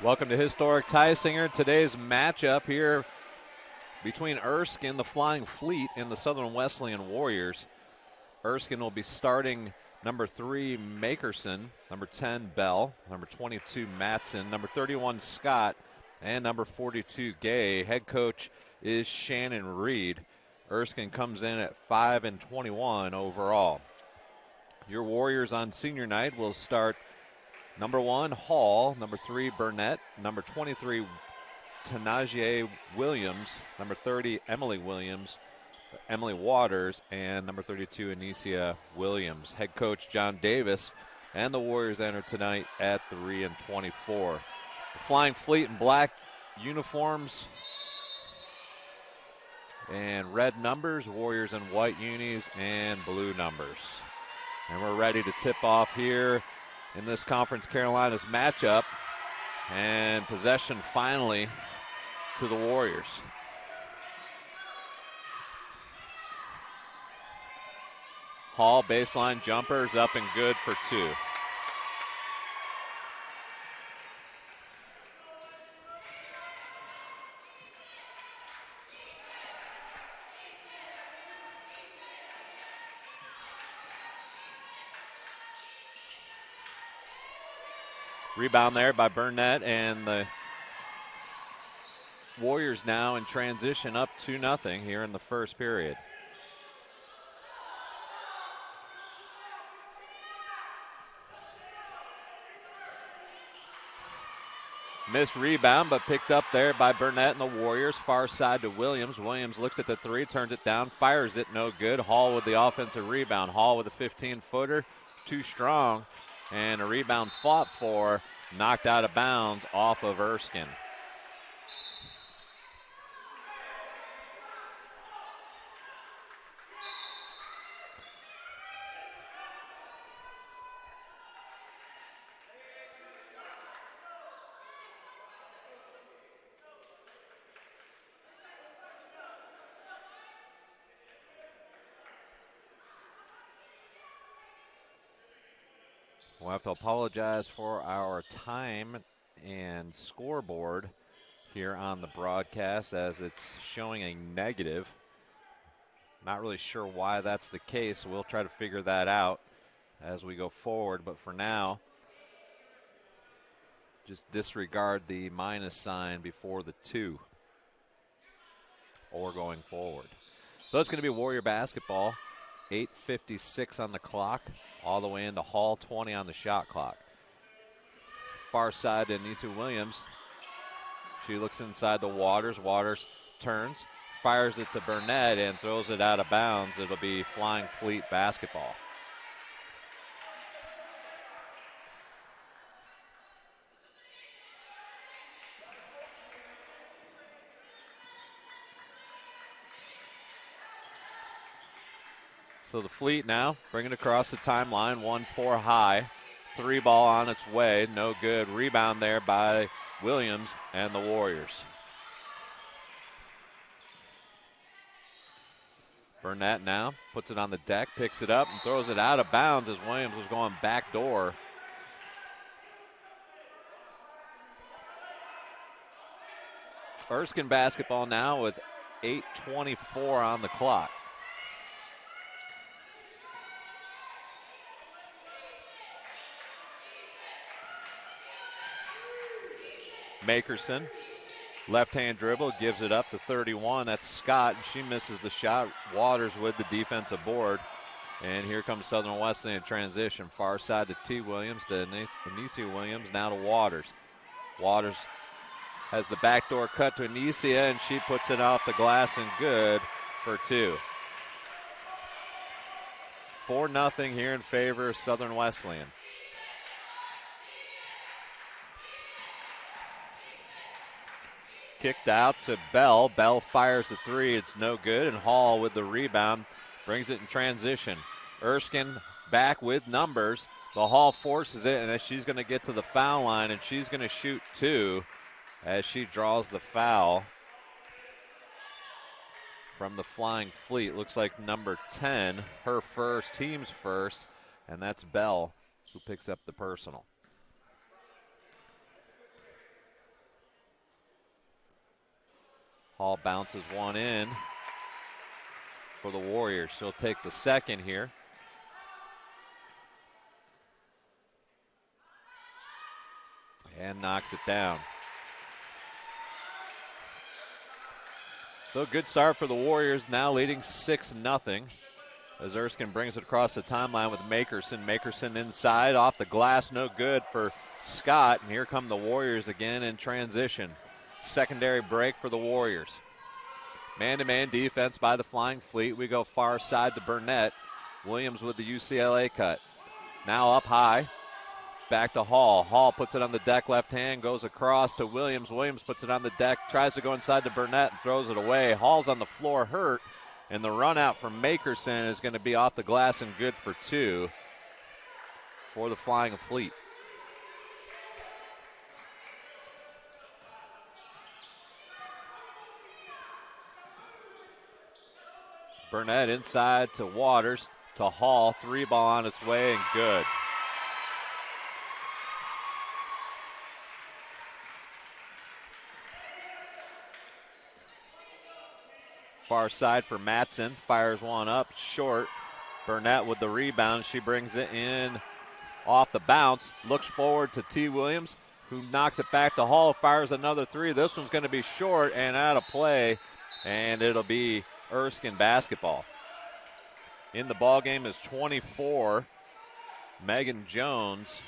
Welcome to Historic Tysinger. Today's matchup here between Erskine, the Flying Fleet, and the Southern Wesleyan Warriors. Erskine will be starting number 3, Makerson, number 10, Bell, number 22, Matson, number 31, Scott, and number 42, Gay. Head coach is Shannon Reed. Erskine comes in at 5-21 overall. Your Warriors on senior night will start number 1, Hall, number 3, Burnett, number 23, Tanajier Williams, number 30, Emily Waters, and number 32, Anicia Williams. Head coach John Davis, and the Warriors enter tonight at 3-24. The Flying Fleet in black uniforms and red numbers, Warriors in white unis and blue numbers. And we're ready to tip off here in this Conference Carolinas matchup, and possession finally to the Warriors. Hall baseline jumpers up and good for 2. Rebound there by Burnett, and the Warriors now in transition up 2-0 here in the first period. Missed rebound, but picked up there by Burnett and the Warriors. Far side to Williams. Williams looks at the 3, turns it down, fires it, no good. Hall with the offensive rebound. Hall with a 15-footer, too strong. And a rebound fought for, knocked out of bounds off of Erskine. We'll have to apologize for our time and scoreboard here on the broadcast, as it's showing a negative. Not really sure why that's the case. We'll try to figure that out as we go forward. But for now, just disregard the minus sign before the 2 or going forward. So it's going to be Warrior basketball. 8:56 on the clock, all the way into Hall, 20 on the shot clock. Far side to Anicia Williams. She looks inside the Waters. Waters turns, fires it to Burnett, and throws it out of bounds. It'll be Flying Fleet basketball. So the Fleet now bringing it across the timeline, 1-4 high. 3 ball on its way, no good. Rebound there by Williams and the Warriors. Burnett now puts it on the deck, picks it up, and throws it out of bounds as Williams was going back door. Erskine basketball now with 8:24 on the clock. Makerson, left-hand dribble, gives it up to 31. That's Scott, and she misses the shot. Waters with the defensive board. And here comes Southern Wesleyan in transition. Far side to T. Williams, to Anicia Williams, now to Waters. Waters has the backdoor cut to Anicia, and she puts it off the glass and good for 2. 4-0 here in favor of Southern Wesleyan. Kicked out to Bell. Bell fires the 3. It's no good. And Hall with the rebound brings it in transition. Erskine back with numbers. The Hall forces it, and she's going to get to the foul line, and she's going to shoot 2 as she draws the foul from the Flying Fleet. Looks like number 10, her first, team's first, and that's Bell who picks up the personal. Hall bounces one in for the Warriors. She'll take the second here. And knocks it down. So good start for the Warriors, now leading 6-0. As Erskine brings it across the timeline with Makerson. Makerson inside, off the glass, no good for Scott. And here come the Warriors again in transition. Secondary break for the Warriors. Man-to-man defense by the Flying Fleet. We go far side to Burnett. Williams with the UCLA cut. Now up high. Back to Hall. Hall puts it on the deck left hand, goes across to Williams. Williams puts it on the deck, tries to go inside to Burnett and throws it away. Hall's on the floor hurt, and the run out from Makerson is going to be off the glass and good for two for the Flying Fleet. Burnett inside to Waters, to Hall. Three ball on its way and good. Far side for Matson. Fires one up short. Burnett with the rebound. She brings it in off the bounce. Looks forward to T. Williams, who knocks it back to Hall. Fires another three. This one's going to be short and out of play, and it'll be Erskine basketball. In the ball game is 24, Megan Jones,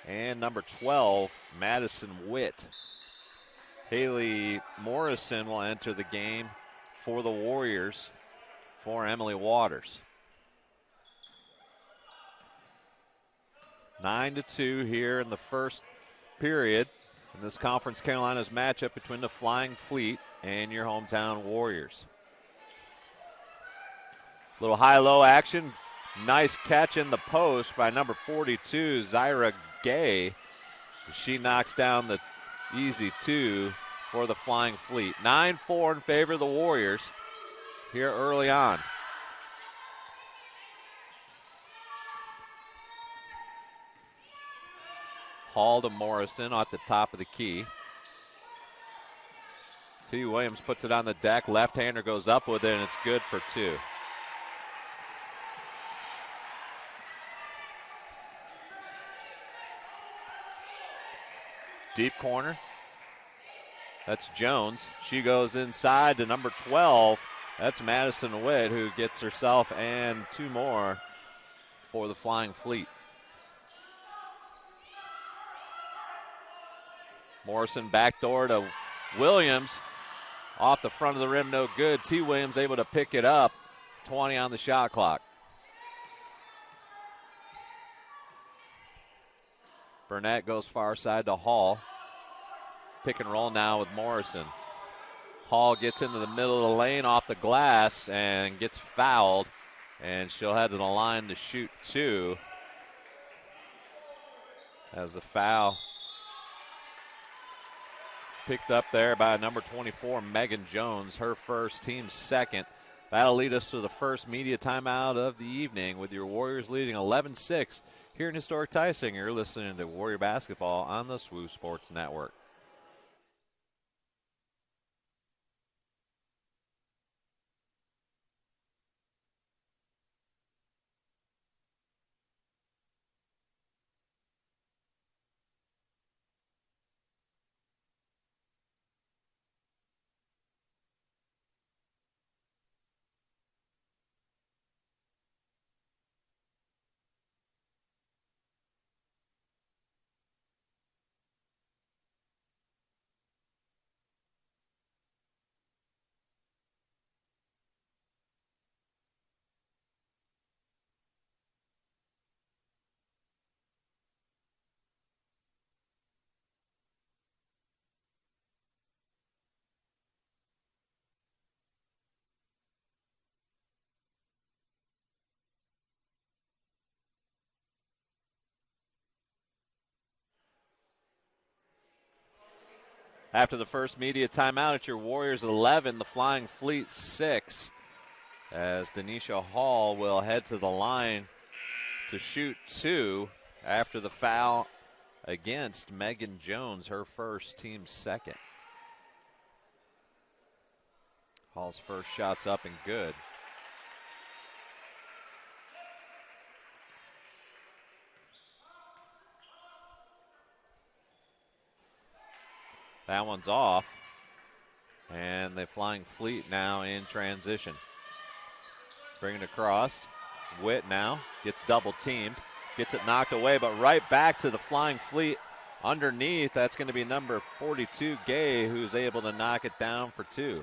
and number 12, Madison Witt. Haley Morrison will enter the game for the Warriors for Emily Waters. 9-2 here in the first period in this Conference Carolinas matchup between the Flying Fleet and your hometown Warriors. Little high-low action. Nice catch in the post by number 42, Zyra Gay. She knocks down the easy two for the Flying Fleet. 9-4 in favor of the Warriors here early on. Hall to Morrison at the top of the key. T. Williams puts it on the deck. Left-hander goes up with it, and it's good for two. Deep corner. That's Jones. She goes inside to number 12. That's Madison Witt, who gets herself and two more for the Flying Fleet. Morrison backdoor to Williams. Off the front of the rim, no good. T. Williams able to pick it up. 20 on the shot clock. Burnett goes far side to Hall. Pick and roll now with Morrison. Hall gets into the middle of the lane off the glass and gets fouled. And she'll head to the line to shoot two. As the foul picked up there by number 24, Megan Jones, her first, team second. That'll lead us to the first media timeout of the evening with your Warriors leading 11-6 here in historic Tyson. You're listening to Warrior Basketball on the SWU Sports Network. After the first media timeout, it's your Warriors 11, the Flying Fleet 6, as Denisha Hall will head to the line to shoot two after the foul against Megan Jones, her first, team second. Hall's first shot's up and good. That one's off. And the Flying Fleet now in transition. Bring it across. Witt now gets double teamed. Gets it knocked away, but right back to the Flying Fleet underneath. That's going to be number 42, Gay, who's able to knock it down for two.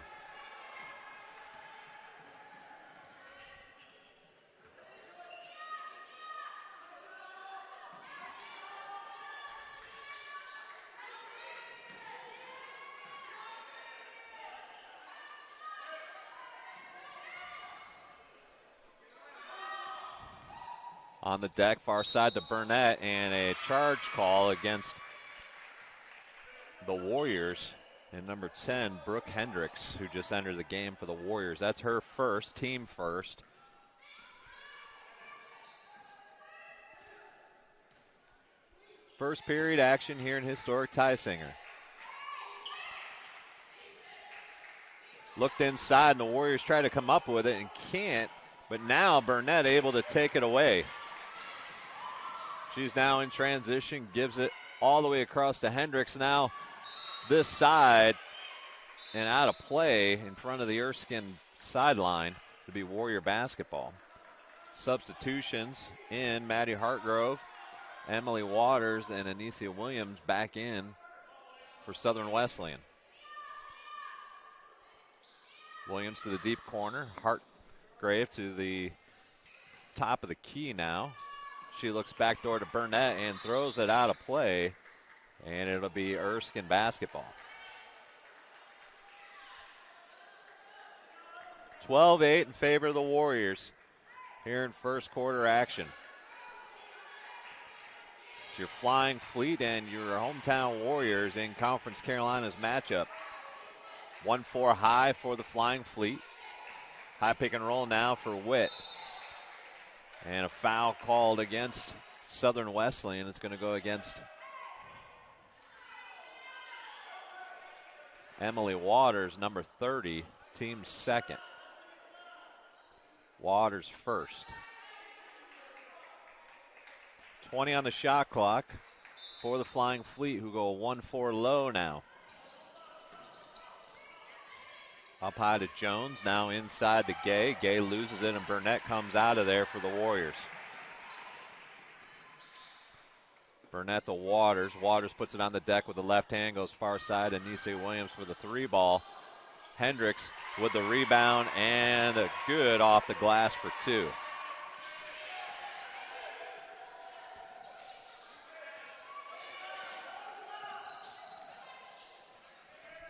On the deck, far side to Burnett, and a charge call against the Warriors. And number 10, Brooke Hendricks, who just entered the game for the Warriors. That's her first, team first. First period action here in historic Tysinger. Looked inside, and the Warriors try to come up with it and can't. But now Burnett able to take it away. She's now in transition, gives it all the way across to Hendricks. Now this side and out of play in front of the Erskine sideline to be Warrior basketball. Substitutions in Maddie Hartgrove, Emily Waters, and Anicia Williams back in for Southern Wesleyan. Williams to the deep corner. Hartgrave to the top of the key now. She looks backdoor to Burnett and throws it out of play, and it'll be Erskine basketball. 12-8 in favor of the Warriors here in first quarter action. It's your Flying Fleet and your hometown Warriors in Conference Carolina's matchup. 1-4 high for the Flying Fleet. High pick and roll now for Witt. And a foul called against Southern Wesleyan. It's going to go against Emily Waters, number 30, team second. Waters first. 20 on the shot clock for the Flying Fleet, who go 1-4 low now. Up high to Jones, now inside to Gay. Gay loses it, and Burnett comes out of there for the Warriors. Burnett to Waters. Waters puts it on the deck with the left hand, goes far side. Anise Williams for the three ball. Hendricks with the rebound, and a good off the glass for two.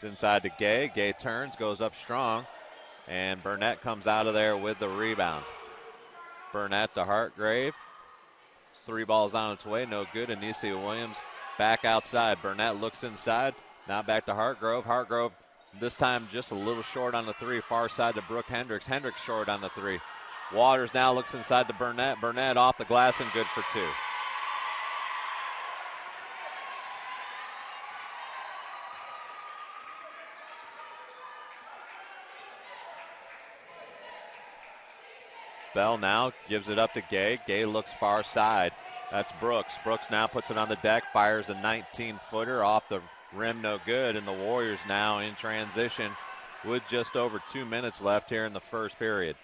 Inside to Gay. Gay turns, goes up strong, and Burnett comes out of there with the rebound. Burnett to Hartgrave. Three balls on its way, no good. Anicia Williams back outside. Burnett looks inside, now back to Hartgrove. Hartgrove this time just a little short on the three, far side to Brooke Hendricks. Hendricks short on the three. Waters now looks inside to Burnett. Burnett off the glass and good for two. Bell now gives it up to Gay. Gay looks far side. That's Brooks. Brooks now puts it on the deck, fires a 19-footer off the rim, no good. And the Warriors now in transition with just over 2 minutes left here in the first period.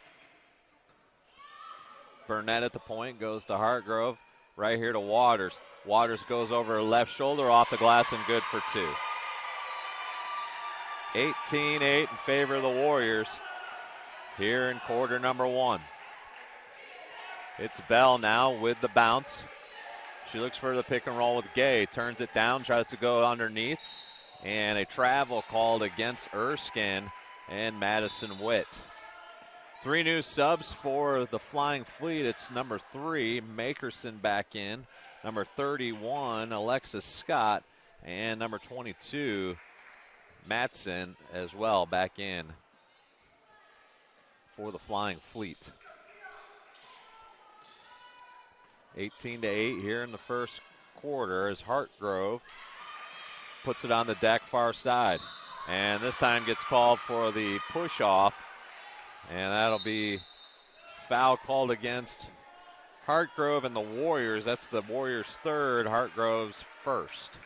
Burnett at the point, goes to Hartgrove. Right here to Waters. Waters goes over her left shoulder, off the glass, and good for two. 18-8 in favor of the Warriors here in quarter number one. It's Bell now with the bounce. She looks for the pick and roll with Gay. Turns it down, tries to go underneath. And a travel called against Erskine and Madison Witt. Three new subs for the Flying Fleet. It's number 3, Makerson back in. Number 31, Alexis Scott. And number 22, Matson as well back in for the Flying Fleet. 18-8 here in the first quarter as Hartgrove puts it on the deck far side. And this time gets called for the push-off. And that'll be foul called against Hartgrove and the Warriors. That's the Warriors' third, Hartgrove's first.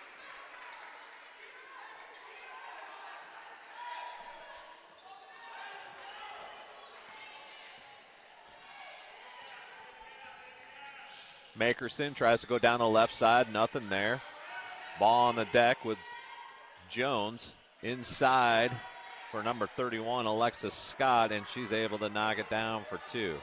Makerson tries to go down the left side, nothing there. Ball on the deck with Jones inside for number 31, Alexis Scott, and she's able to knock it down for two.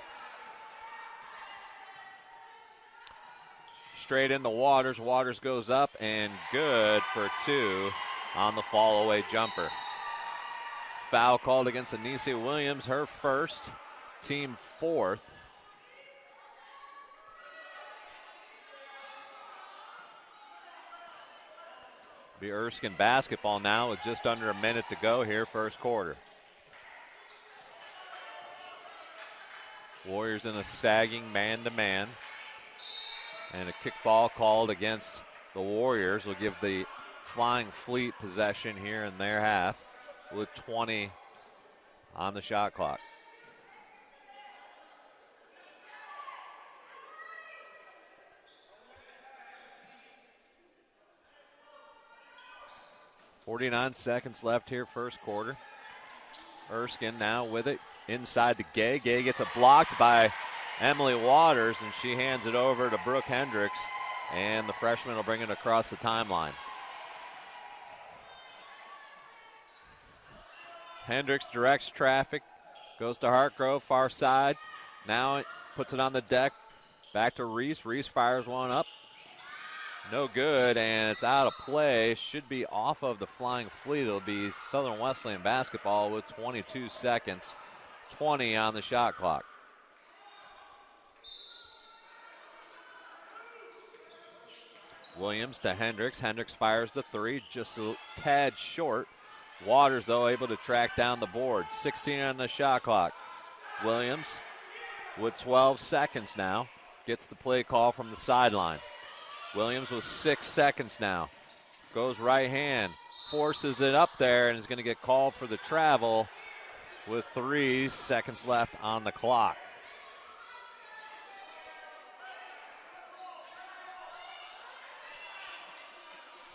Straight into Waters. Waters goes up and good for two on the fall away jumper. Foul called against Anisia Williams, her first, team fourth. Be Erskine basketball now with just under a minute to go here, first quarter. Warriors in a sagging man-to-man. And a kickball called against the Warriors will give the Flying Fleet possession here in their half with 20 on the shot clock. .49 seconds left here, first quarter. Erskine now with it inside to Gay. Gay gets it blocked by Emily Waters, and she hands it over to Brooke Hendricks, and the freshman will bring it across the timeline. Hendricks directs traffic, goes to Hartgrove, far side. Now it puts it on the deck, back to Reese. Reese fires one up. No good, and it's out of play. Should be off of the Flying Fleet. It'll be Southern Wesleyan basketball with 22 seconds, 20 on the shot clock. Williams to Hendricks. Hendricks fires the three, just a tad short. Waters, though, able to track down the board. 16 on the shot clock. Williams with 12 seconds now gets the play call from the sideline. Williams with 6 seconds now. Goes right hand, forces it up there, and is going to get called for the travel with 3 seconds left on the clock.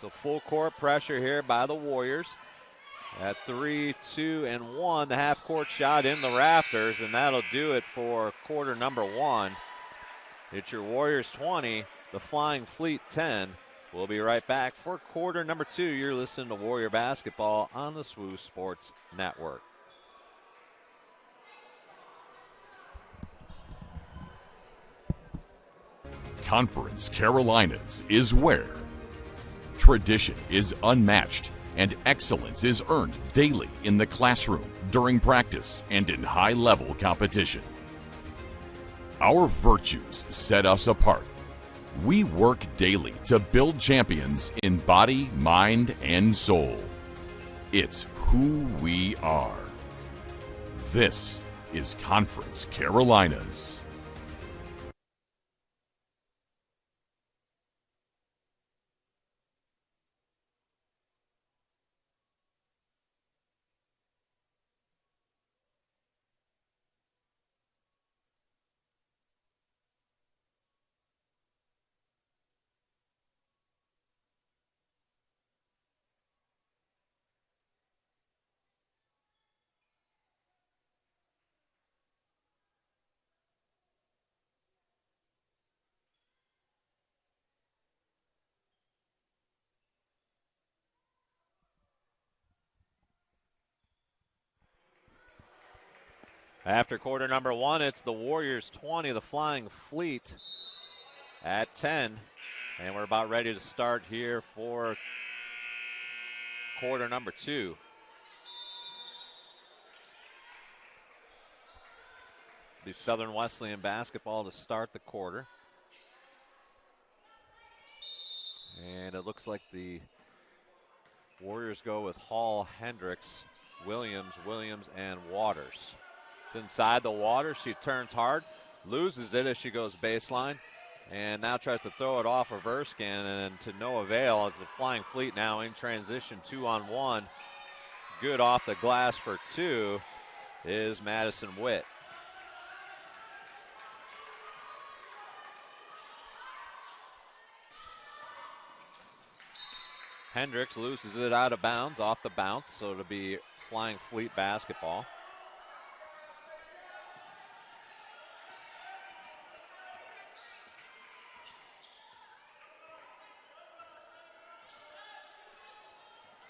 So full court pressure here by the Warriors. At 3, 2, and 1, the half-court shot in the rafters, and that'll do it for quarter number 1. It's your Warriors 20, the Flying Fleet 10. We'll be right back for quarter number 2. You're listening to Warrior Basketball on the SWU Sports Network. Conference Carolinas is where tradition is unmatched and excellence is earned daily in the classroom, during practice, and in high-level competition. Our virtues set us apart. We work daily to build champions in body, mind, and soul. It's who we are. This is Conference Carolinas. After quarter number 1, it's the Warriors 20, the Flying Fleet at 10. And we're about ready to start here for quarter number 2. Be Southern Wesleyan basketball to start the quarter. And it looks like the Warriors go with Hall, Hendricks, Williams, and Waters. It's inside the Waters. She turns hard, loses it as she goes baseline, and now tries to throw it off of Erskine, and to no avail. It's the Flying Fleet now in transition, 2-on-1. good off the glass for 2 is Madison Witt. Hendricks loses it out of bounds off the bounce, so it'll be Flying Fleet basketball.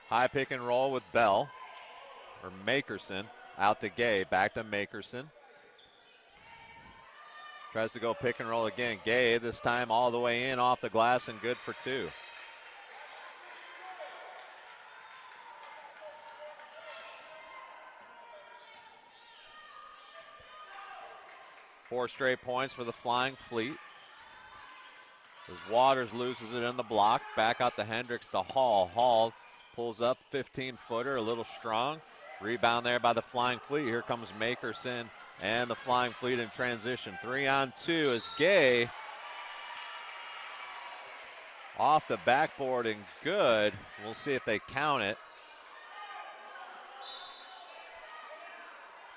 High pick and roll with Bell, or Makerson, out to Gay, back to Makerson. Tries to go pick and roll again. Gay, this time all the way in off the glass and good for 2. Four straight points for the Flying Fleet. As Waters loses it in the block, back out to Hendricks to Hall. Hall pulls up, 15-footer, a little strong. Rebound there by the Flying Fleet. Here comes Makerson and the Flying Fleet in transition. 3-on-2 is Gay. Off the backboard and good. We'll see if they count it.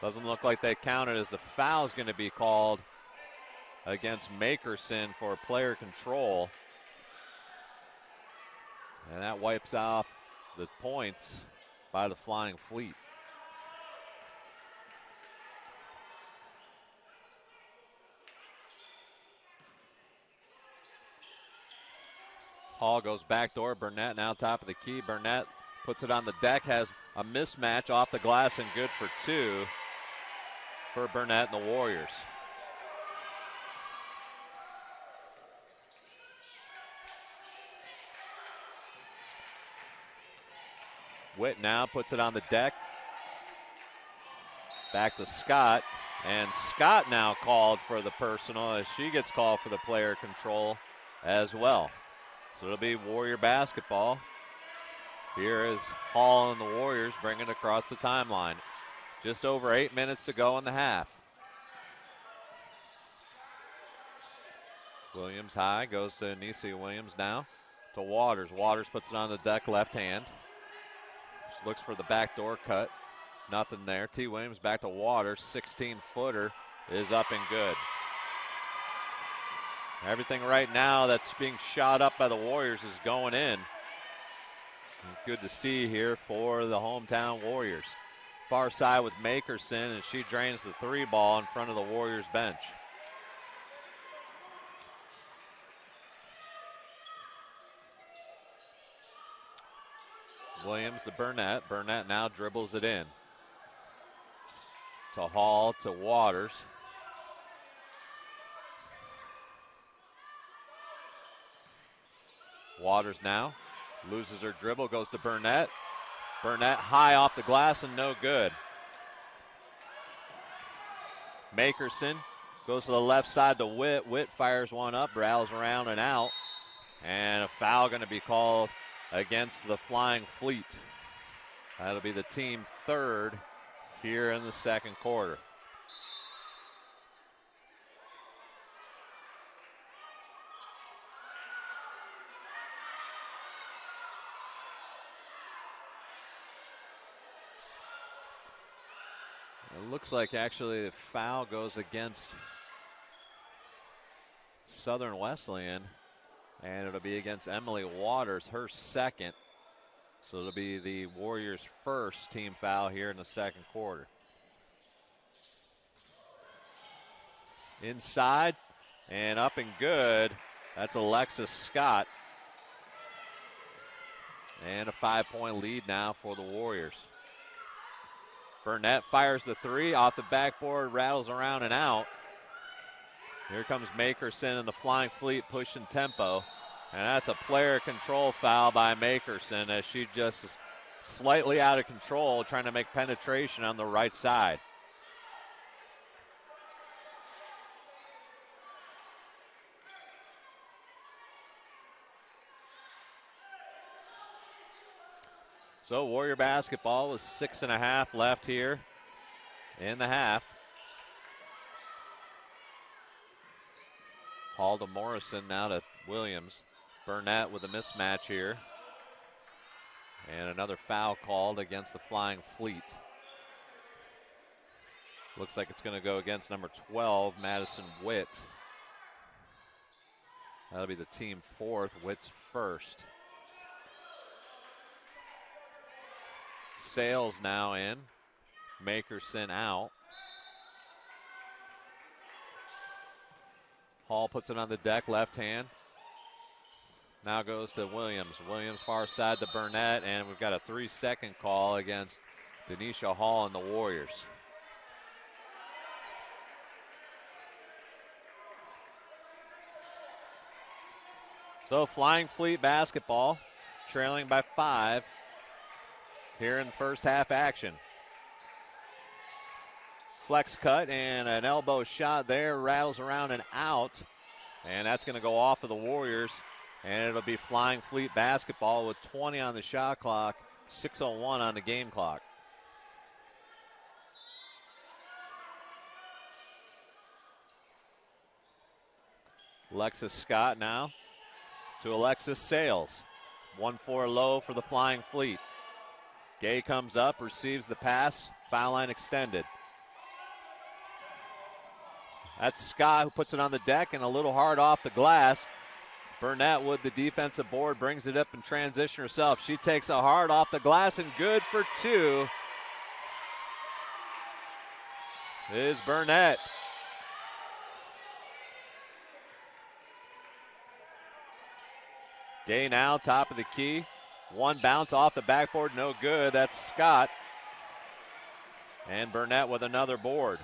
Doesn't look like they count it, as the foul is going to be called against Makerson for player control. And that wipes off the points by the Flying Fleet. Hall goes backdoor. Burnett now top of the key. Burnett puts it on the deck, has a mismatch off the glass and good for 2 for Burnett and the Warriors. Witt now puts it on the deck. Back to Scott. And Scott now called for the personal, as she gets called for the player control as well. So it'll be Warrior basketball. Here is Hall and the Warriors bringing it across the timeline. Just over 8 minutes to go in the half. Williams high, goes to Anisia Williams now to Waters. Waters puts it on the deck, left hand. Just looks for the backdoor cut. Nothing there. T. Williams back to Waters. 16-footer is up and good. Everything right now that's being shot up by the Warriors is going in. It's good to see here for the hometown Warriors. Far side with Makerson, and she drains the 3 ball in front of the Warriors bench. Williams to Burnett. Burnett now dribbles it in. To Hall, to Waters. Waters now loses her dribble, goes to Burnett. Burnett high off the glass and no good. Makerson goes to the left side to Witt. Witt fires one up, rattles around and out. And a foul going to be called against the Flying Fleet. That'll be the team 3rd here in the second quarter. It looks like actually the foul goes against Southern Wesleyan, and it'll be against Emily Waters, her second. So it'll be the Warriors' first team foul here in the second quarter. Inside and up and good. That's Alexis Scott. And a 5-point lead now for the Warriors. Burnett fires the 3 off the backboard, rattles around and out. Here comes Makerson and the Flying Fleet pushing tempo. And that's a player control foul by Makerson, as she just is slightly out of control, trying to make penetration on the right side. So Warrior basketball with 6.5 left here in the half. Hall to Morrison, now to Williams. Burnett with a mismatch here. And another foul called against the Flying Fleet. Looks like it's going to go against number 12, Madison Witt. That'll be the team fourth, Witt's first. Sales now in. Makerson out. Hall puts it on the deck, left hand. Now goes to Williams. Williams far side to Burnett, and we've got a 3-second call against Denisha Hall and the Warriors. So Flying Fleet basketball trailing by 5 here in the first half action. Flex cut and an elbow shot there, rattles around and out. And that's going to go off of the Warriors. And it'll be Flying Fleet basketball with 20 on the shot clock, 6:01 on the game clock. Alexis Scott now to Alexis Sales. 1-4 low for the Flying Fleet. Gay comes up, receives the pass, foul line extended. That's Scott who puts it on the deck and a little hard off the glass. Burnett with the defensive board brings it up in transition herself. She takes a hard off the glass and good for 2. Is Burnett. Gay now, top of the key. One bounce off the backboard, no good. That's Scott. And Burnett with another board.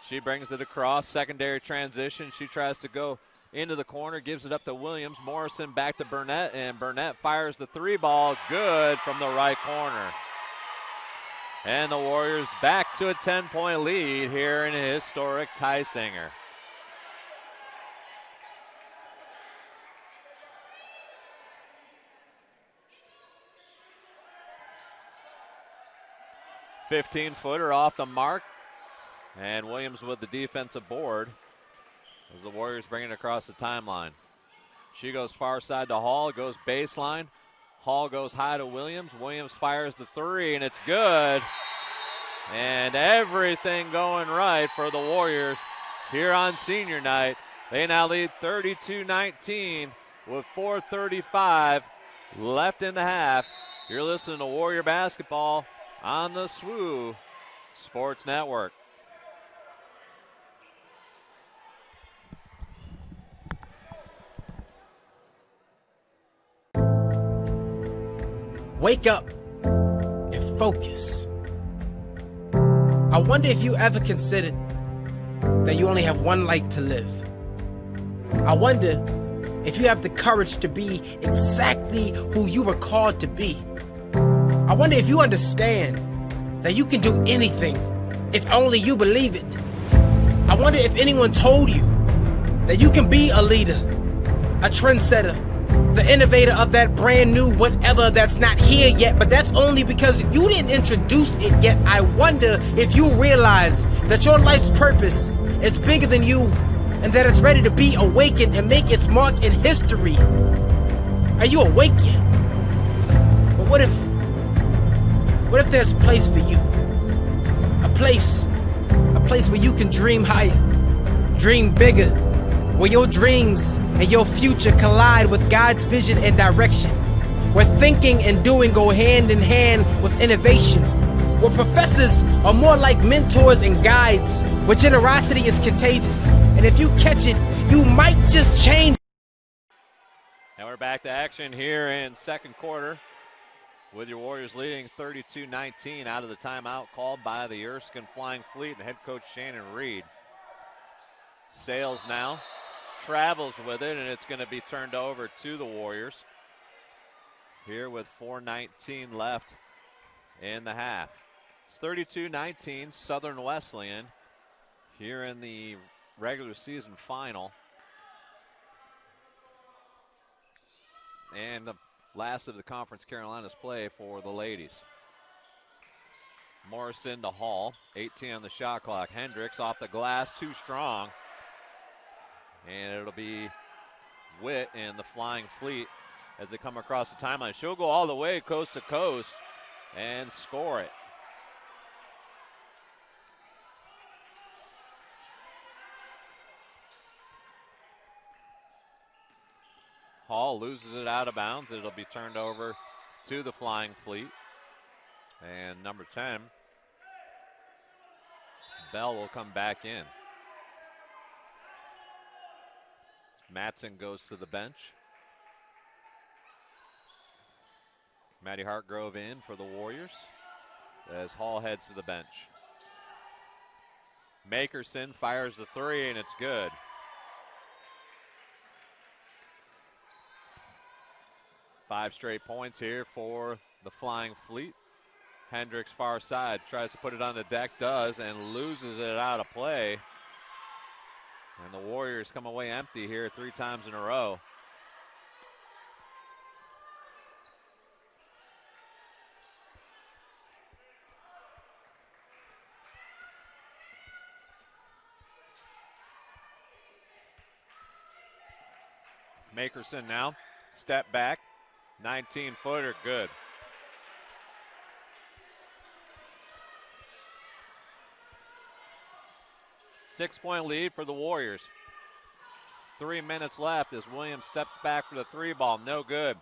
She brings it across, secondary transition. She tries to go into the corner, gives it up to Williams. Morrison back to Burnett, and Burnett fires the 3 ball. Good from the right corner. And the Warriors back to a 10-point lead here in historic Tysinger. "15-footer off the mark. And Williams with the defensive board as the Warriors bring it across the timeline. She goes far side to Hall, goes baseline. Hall goes high to Williams. Williams fires the 3, and it's good. And everything going right for the Warriors here on senior night. They now lead 32-19 with 4:35 left in the half. You're listening to Warrior basketball on the SWU Sports Network. Wake up and focus. I wonder if you ever considered that you only have one life to live. I wonder if you have the courage to be exactly who you were called to be. I wonder if you understand that you can do anything if only you believe it. I wonder if anyone told you that you can be a leader, a trendsetter, the innovator of that brand new whatever that's not here yet, but that's only because you didn't introduce it yet. I wonder if you realize that your life's purpose is bigger than you and that it's ready to be awakened and make its mark in history. Are you awake yet? But what if there's a place for you? A place where you can dream higher, dream bigger, where your dreams and your future collide with God's vision and direction, where thinking and doing go hand in hand with innovation, where professors are more like mentors and guides, where generosity is contagious, and if you catch it, you might just change. And we're back to action here in second quarter with your Warriors leading 32-19 out of the timeout called by the Erskine Flying Fleet and head coach Shannon Reed. Sales now travels with it, and it's going to be turned over to the Warriors here with 4:19 left in the half. It's 32-19 Southern Wesleyan here in the regular season final. And the last of the Conference Carolinas play for the ladies. Morrison to Hall, 18 on the shot clock. Hendricks off the glass, too strong. And it'll be Witt and the Flying Fleet as they come across the timeline. She'll go all the way coast to coast and score it. Hall loses it out of bounds. It'll be turned over to the Flying Fleet. And number 10, Bell, will come back in. Matson goes to the bench. Maddie Hartgrove in for the Warriors as Hall heads to the bench. Makerson fires the three, and it's good. Five straight points here for the Flying Fleet. Hendricks far side tries to put it on the deck, does, and loses it out of play. And the Warriors come away empty here 3 times in a row. Makerson now, step back, 19-footer, good. Six-point lead for the Warriors. 3 minutes left as Williams steps back for the three ball, no good.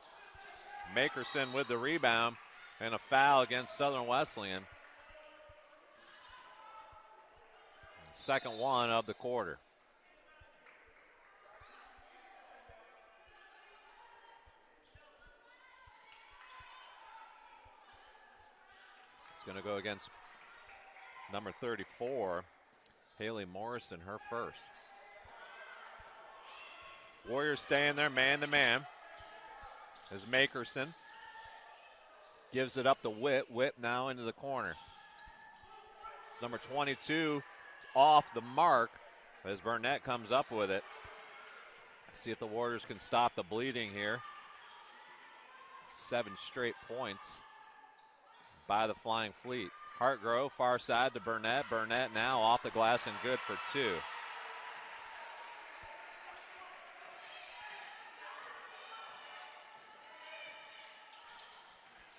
Makerson with the rebound and a foul against Southern Wesleyan. Second one of the quarter. It's going to go against number 34, Haley Morrison, her first. Warriors staying there man-to-man as Makerson gives it up to Whip. Whip now into the corner. It's number 22 off the mark as Burnett comes up with it. See if the Warriors can stop the bleeding here. 7 straight points by the Flying Fleet. Hartgrove far side to Burnett. Burnett now off the glass and good for 2.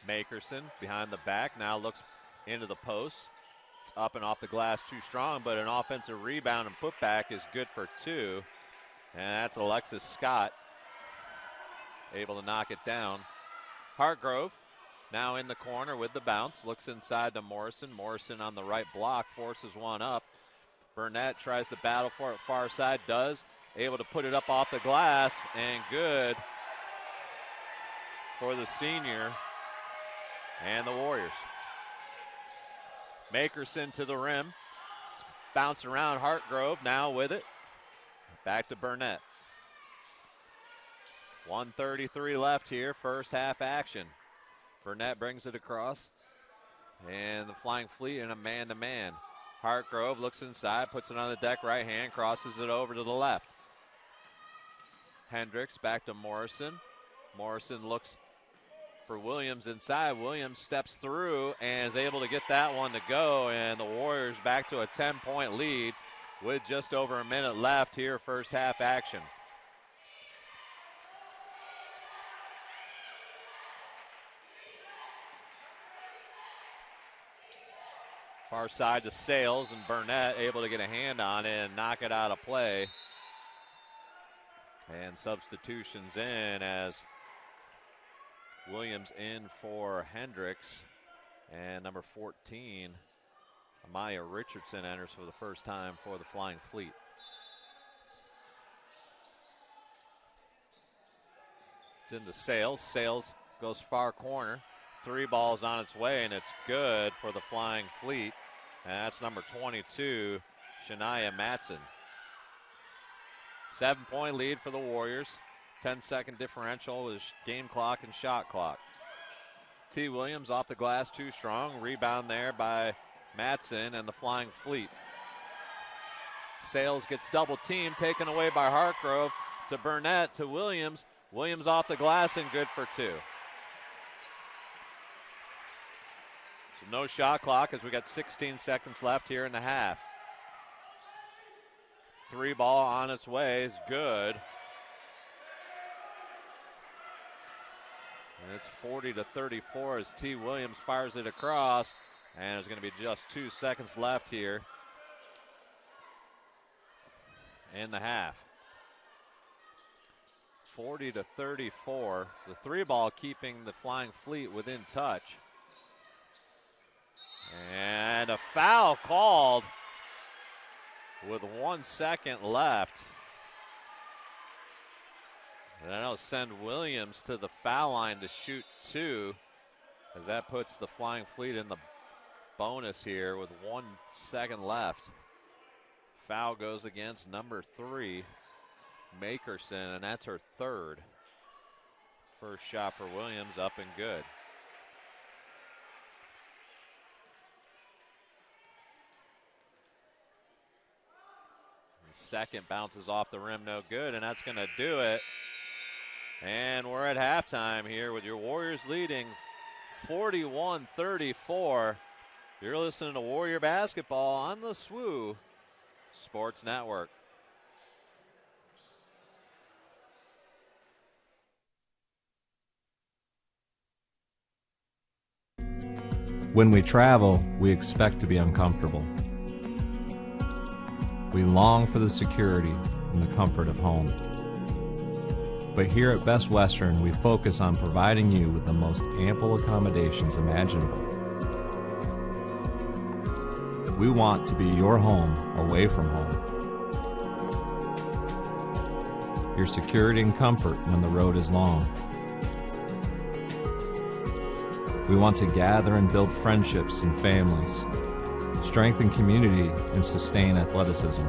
Makerson behind the back now looks into the post. It's up and off the glass too strong, but an offensive rebound and putback is good for 2. And that's Alexis Scott able to knock it down. Hartgrove now in the corner with the bounce. Looks inside to Morrison. Morrison on the right block, forces one up. Burnett tries to battle for it far side, does. Able to put it up off the glass, and good for the senior and the Warriors. Makerson to the rim. Bounce around Hartgrove now with it. Back to Burnett. 1:33 left here, first half action. Burnett brings it across. And the Flying Fleet in a man-to-man. Hartgrove looks inside, puts it on the deck right hand, crosses it over to the left. Hendricks back to Morrison. Morrison looks for Williams inside. Williams steps through and is able to get that one to go. And the Warriors back to a 10-point lead with just over a minute left here, first half action. Far side to Sales, and Burnett able to get a hand on it and knock it out of play. And substitutions in as Williams in for Hendricks. And number 14, Amaya Richardson, enters for the first time for the Flying Fleet. It's into Sales. Sales goes far corner. 3 balls on its way, and it's good for the Flying Fleet. And that's number 22, Shania Matson. 7-point lead for the Warriors. 10-second differential with game clock and shot clock. T. Williams off the glass too strong. Rebound there by Matson and the Flying Fleet. Sales gets double teamed, taken away by Hartgrove to Burnett to Williams. Williams off the glass and good for 2. So no shot clock as we got 16 seconds left here in the half. 3 ball on its way is good. It's 40-34 as T. Williams fires it across, and there's going to be just 2 seconds left here in the half. 40-34. The 3-ball keeping the Flying Fleet within touch. And a foul called with 1 second left. And that'll send Williams to the foul line to shoot 2, as that puts the Flying Fleet in the bonus here with 1 second left. Foul goes against number 3, Makerson, and that's her third. First shot for Williams, up and good. Second bounces off the rim, no good, and that's going to do it. And we're at halftime here with your Warriors leading 41-34. You're listening to Warrior Basketball on the SWU Sports Network. When we travel, we expect to be uncomfortable. We long for the security and the comfort of home. But here at Best Western, we focus on providing you with the most ample accommodations imaginable. We want to be your home away from home. Your security and comfort when the road is long. We want to gather and build friendships and families, strengthen community, and sustain athleticism.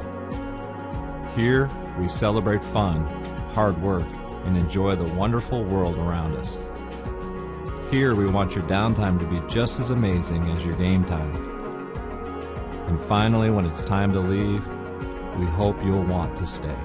Here, we celebrate fun, hard work, and enjoy the wonderful world around us. Here, we want your downtime to be just as amazing as your game time. And finally, when it's time to leave, we hope you'll want to stay.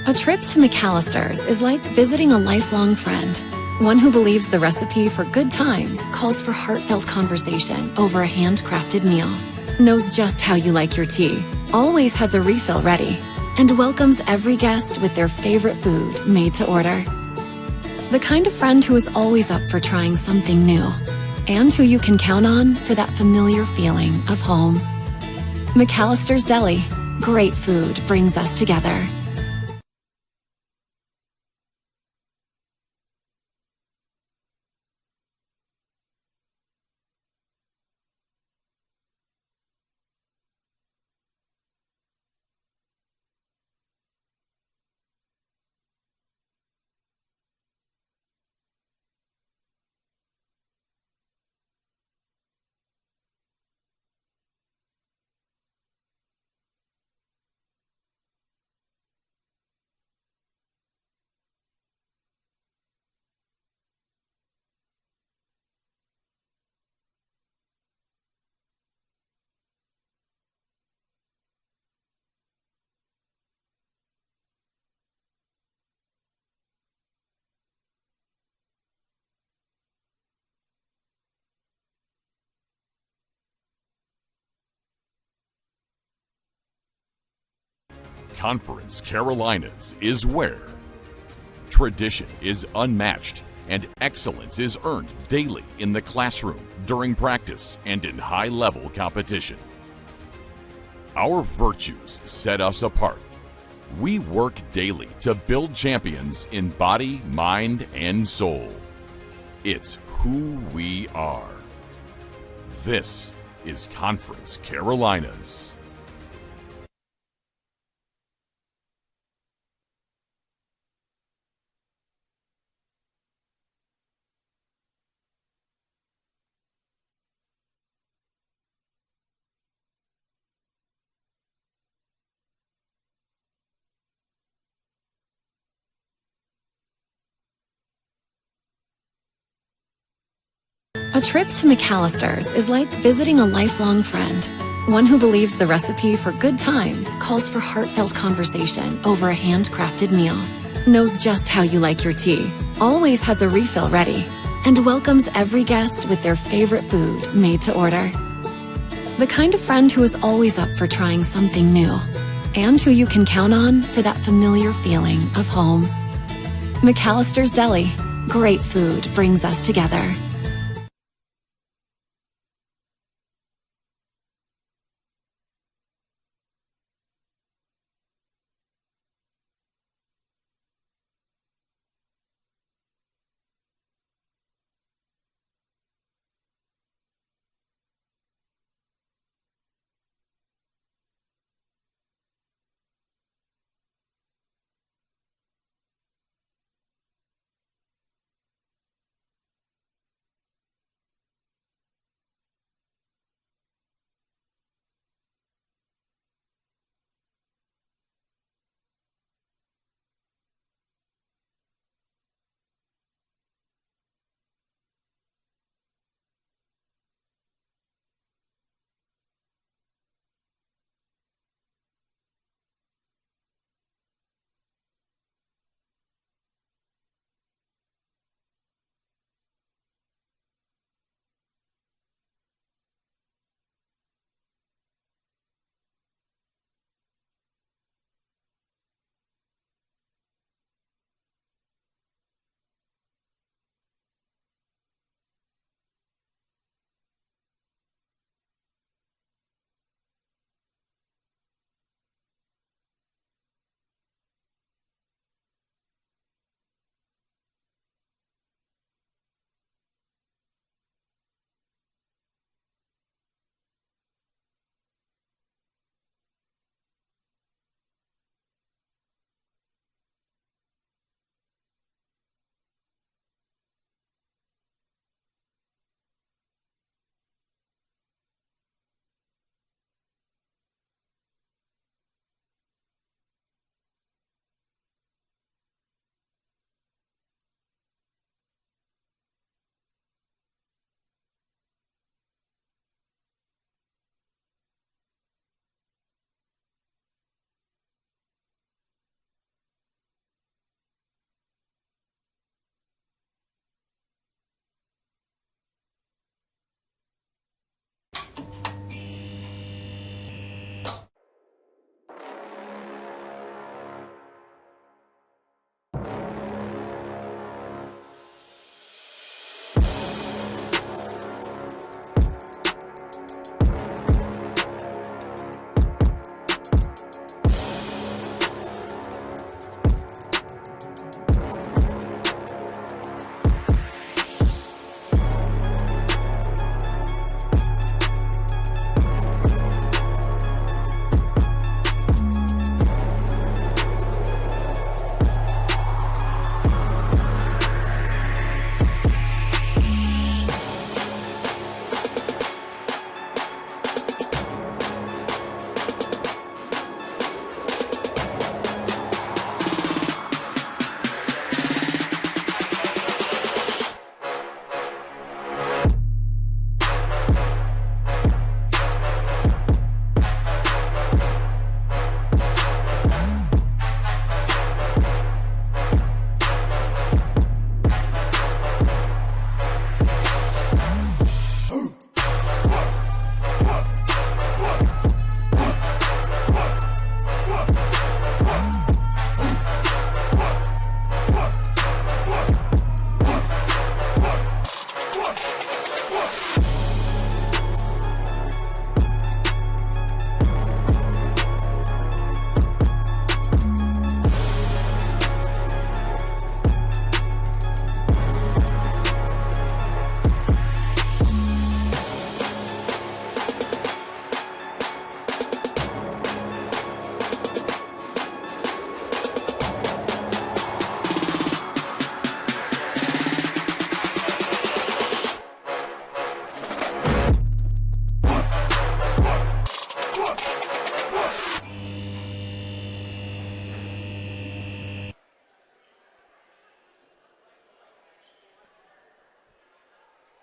A trip to McAllister's is like visiting a lifelong friend. One who believes the recipe for good times calls for heartfelt conversation over a handcrafted meal. Knows just how you like your tea, always has a refill ready, and welcomes every guest with their favorite food made to order. The kind of friend who is always up for trying something new, and who you can count on for that familiar feeling of home. McAllister's Deli. Great food brings us together. Conference Carolinas is where tradition is unmatched and excellence is earned daily in the classroom, during practice, and in high-level competition. Our virtues set us apart. We work daily to build champions in body, mind, and soul. It's who we are. This is Conference Carolinas. A trip to McAllister's is like visiting a lifelong friend. One who believes the recipe for good times calls for heartfelt conversation over a handcrafted meal. Knows just how you like your tea, always has a refill ready, and welcomes every guest with their favorite food made to order. The kind of friend who is always up for trying something new, and who you can count on for that familiar feeling of home. McAllister's Deli. Great food brings us together.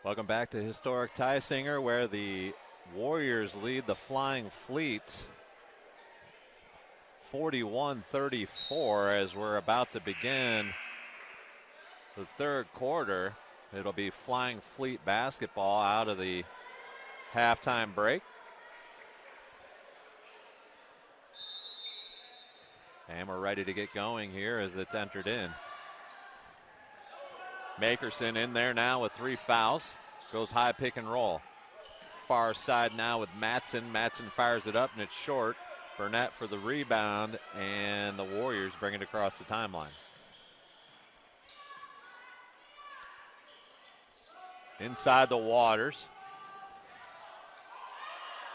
Welcome back to historic Tysinger, where the Warriors lead the Flying Fleet 41-34 as we're about to begin the third quarter. It'll be Flying Fleet basketball out of the halftime break. And we're ready to get going here as it's entered in. Makerson in there now with 3 fouls. Goes high pick and roll. Far side now with Matson. Matson fires it up and it's short. Burnett for the rebound, and the Warriors bring it across the timeline. Inside the Waters.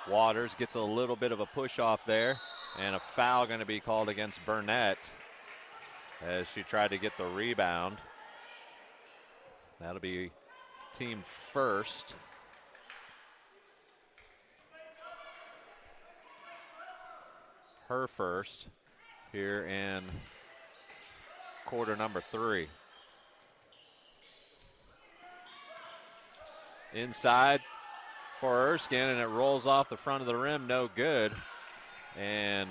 Waters gets a little bit of a push off there, and a foul going to be called against Burnett as she tried to get the rebound. That'll be team first. Her first here in quarter number 3. Inside for Erskine, and it rolls off the front of the rim, no good. And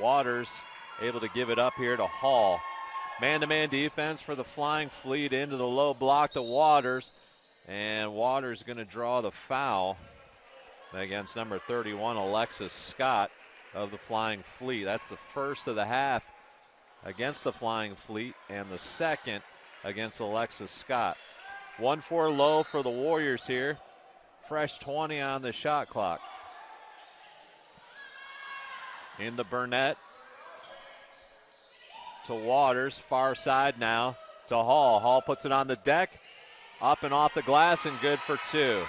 Waters able to give it up here to Hall. Man-to-man defense for the Flying Fleet into the low block to Waters. And Waters going to draw the foul against number 31, Alexis Scott of the Flying Fleet. That's the first of the half against the Flying Fleet and the second against Alexis Scott. 1-4 low for the Warriors here. Fresh 20 on the shot clock. Into Burnett. To Waters, far side now to Hall. Hall puts it on the deck, up and off the glass, and good for 2.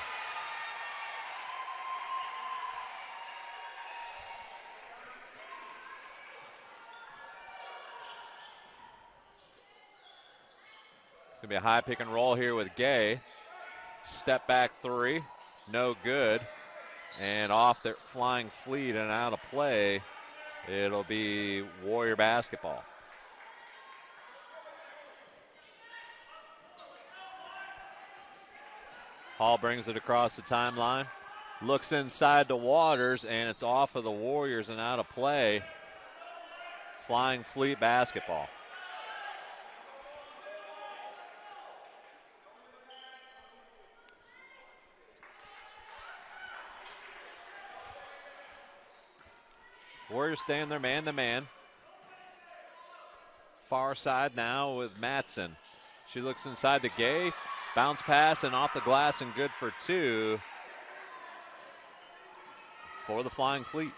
It's going to be a high pick and roll here with Gay. Step back 3, no good. And off the Flying Fleet and out of play, it'll be Warrior basketball. Hall brings it across the timeline. Looks inside to Waters, and it's off of the Warriors and out of play. Flying Fleet basketball. Warriors staying there man-to-man. Far side now with Matson. She looks inside to Gay. Bounce pass and off the glass and good for 2 for the Flying Fleet.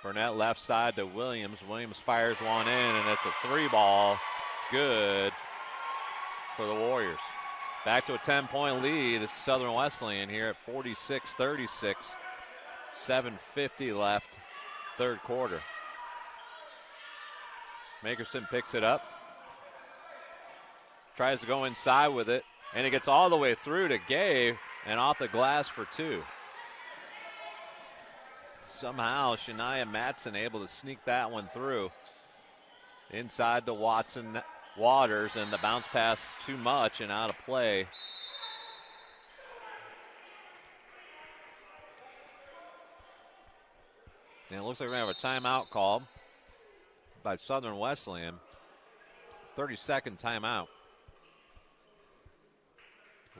Burnett left side to Williams. Williams fires one in, and it's a 3-ball. Good for the Warriors. Back to a 10-point lead. It's Southern Wesleyan here at 46-36. 7:50 left. Third quarter. Makerson picks it up. Tries to go inside with it. And it gets all the way through to Gay and off the glass for 2. Somehow Shania Matson able to sneak that one through. Inside to Waters, and the bounce pass too much and out of play. And it looks like we're going to have a timeout called by Southern Wesleyan. 30-second timeout.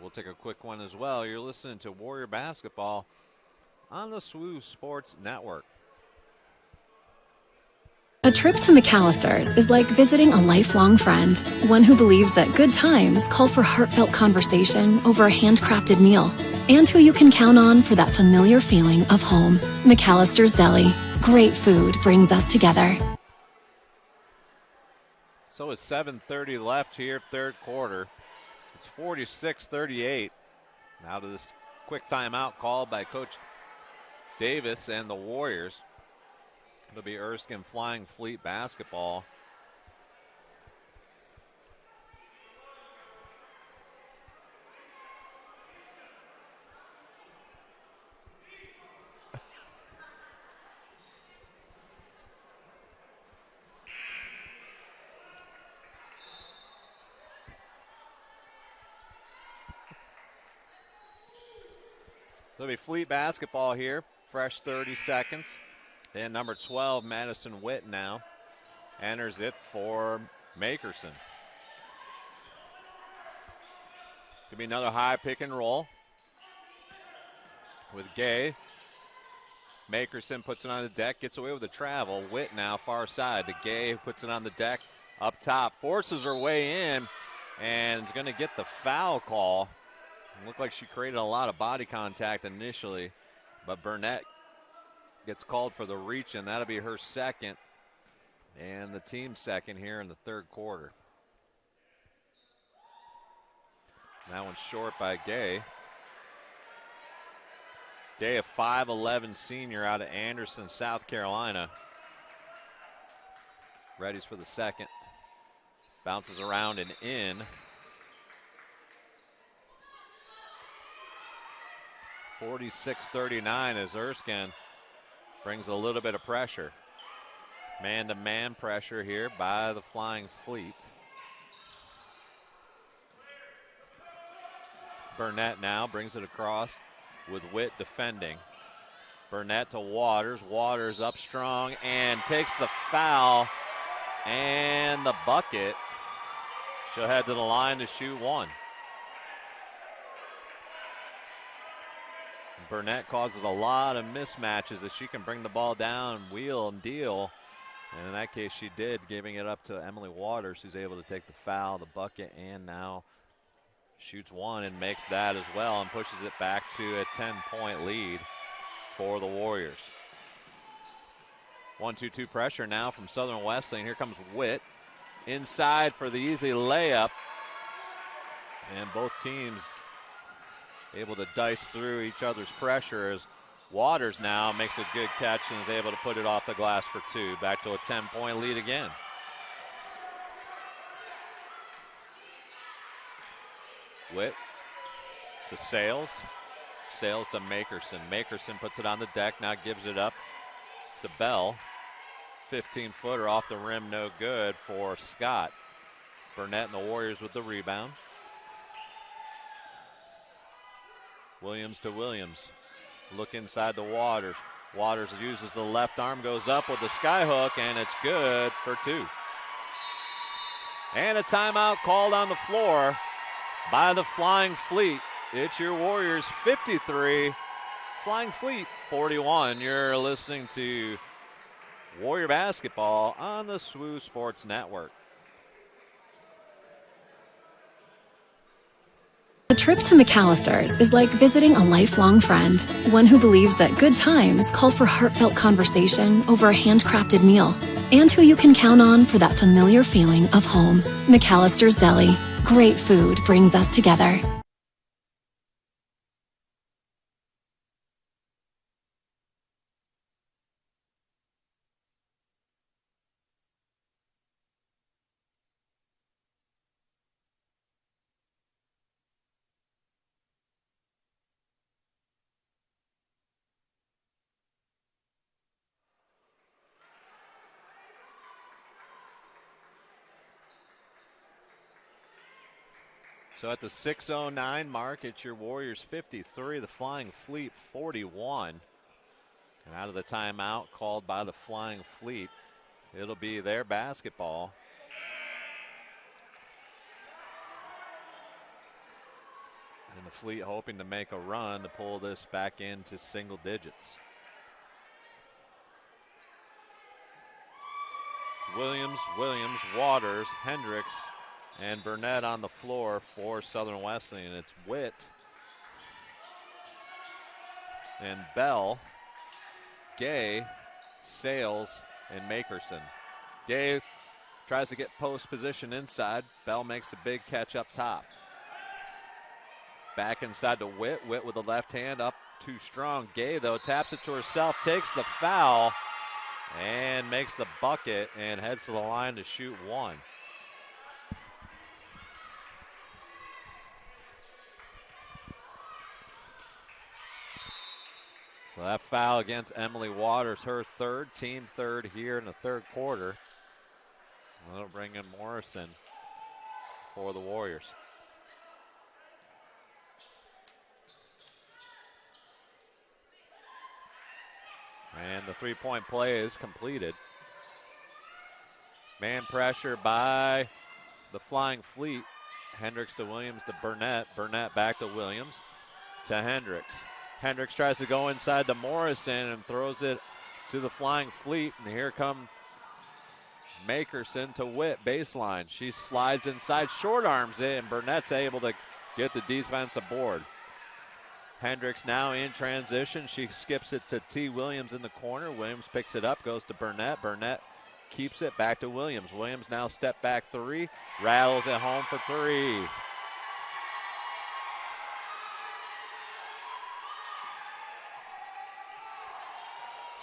We'll take a quick one as well. You're listening to Warrior Basketball on the SWU Sports Network. A trip to McAllister's is like visiting a lifelong friend, one who believes that good times call for heartfelt conversation over a handcrafted meal, and who you can count on for that familiar feeling of home. McAllister's Deli. Great food brings us together. So it's 7:30 left here, third quarter. It's 46-38. Now to this quick timeout called by Coach Davis and the Warriors. It'll be Erskine Flying Fleet basketball. There'll be Fleet basketball here. Fresh 30 seconds. Then number 12, Madison Witt now enters it for Makerson. Could be another high pick and roll with Gay. Makerson puts it on the deck, gets away with the travel. Witt now far side to Gay, puts it on the deck up top, forces her way in, and is going to get the foul call. It looked like she created a lot of body contact initially, but Burnett gets called for the reach, and that'll be her second and the team's second here in the third quarter. That one's short by Gay. Gay, a 5'11 senior out of Anderson, South Carolina. Readies for the second. Bounces around and in. 46-39 as Erskine brings a little bit of pressure. Man-to-man pressure here by the Flying Fleet. Burnett now brings it across with Witt defending. Burnett to Waters. Waters up strong and takes the foul and the bucket. She'll head to the line to shoot one. Burnett causes a lot of mismatches as she can bring the ball down, wheel and deal. And in that case, she did, giving it up to Emily Waters, who's able to take the foul, the bucket, and now shoots one and makes that as well and pushes it back to a 10-point lead for the Warriors. 1-2-2 pressure now from Southern Wesleyan. Here comes Witt inside for the easy layup. And both teams able to dice through each other's pressure as Waters now makes a good catch and is able to put it off the glass for two. Back to a 10-point lead again. Witt to Sales. Sales to Makerson. Makerson puts it on the deck, now gives it up to Bell. 15-footer off the rim, no good for Scott. Burnett and the Warriors with the rebound. Williams to Williams. Look inside to Waters. Waters uses the left arm, goes up with the skyhook, and it's good for two. And a timeout called on the floor by the Flying Fleet. It's your Warriors 53, Flying Fleet 41. You're listening to Warrior Basketball on the SWU Sports Network. A trip to McAllister's is like visiting a lifelong friend, one who believes that good times call for heartfelt conversation over a handcrafted meal, and who you can count on for that familiar feeling of home. McAllister's Deli. Great food brings us together. So at the 6:09 mark, it's your Warriors 53, the Flying Fleet 41. And out of the timeout called by the Flying Fleet, it'll be their basketball. And the Fleet hoping to make a run to pull this back into single digits. Williams, Waters, Hendricks, and Burnett on the floor for Southern Wesleyan. It's Witt and Bell, Gay, Sales, and Makerson. Gay tries to get post position inside. Bell makes a big catch up top. Back inside to Witt. Witt with the left hand up too strong. Gay, though, taps it to herself, takes the foul, and makes the bucket and heads to the line to shoot one. So that foul against Emily Waters, her third, team third here in the third quarter. That'll bring in Morrison for the Warriors. And the three-point play is completed. Man pressure by the Flying Fleet. Hendricks to Williams to Burnett. Burnett back to Williams to Hendricks. Hendricks tries to go inside to Morrison and throws it to the Flying Fleet. And here come Makerson to Witt, baseline. She slides inside, short arms it, and Burnett's able to get the defense aboard. Hendricks now in transition. She skips it to T. Williams in the corner. Williams picks it up, goes to Burnett. Burnett keeps it back to Williams. Williams now step back three, rattles it home for three.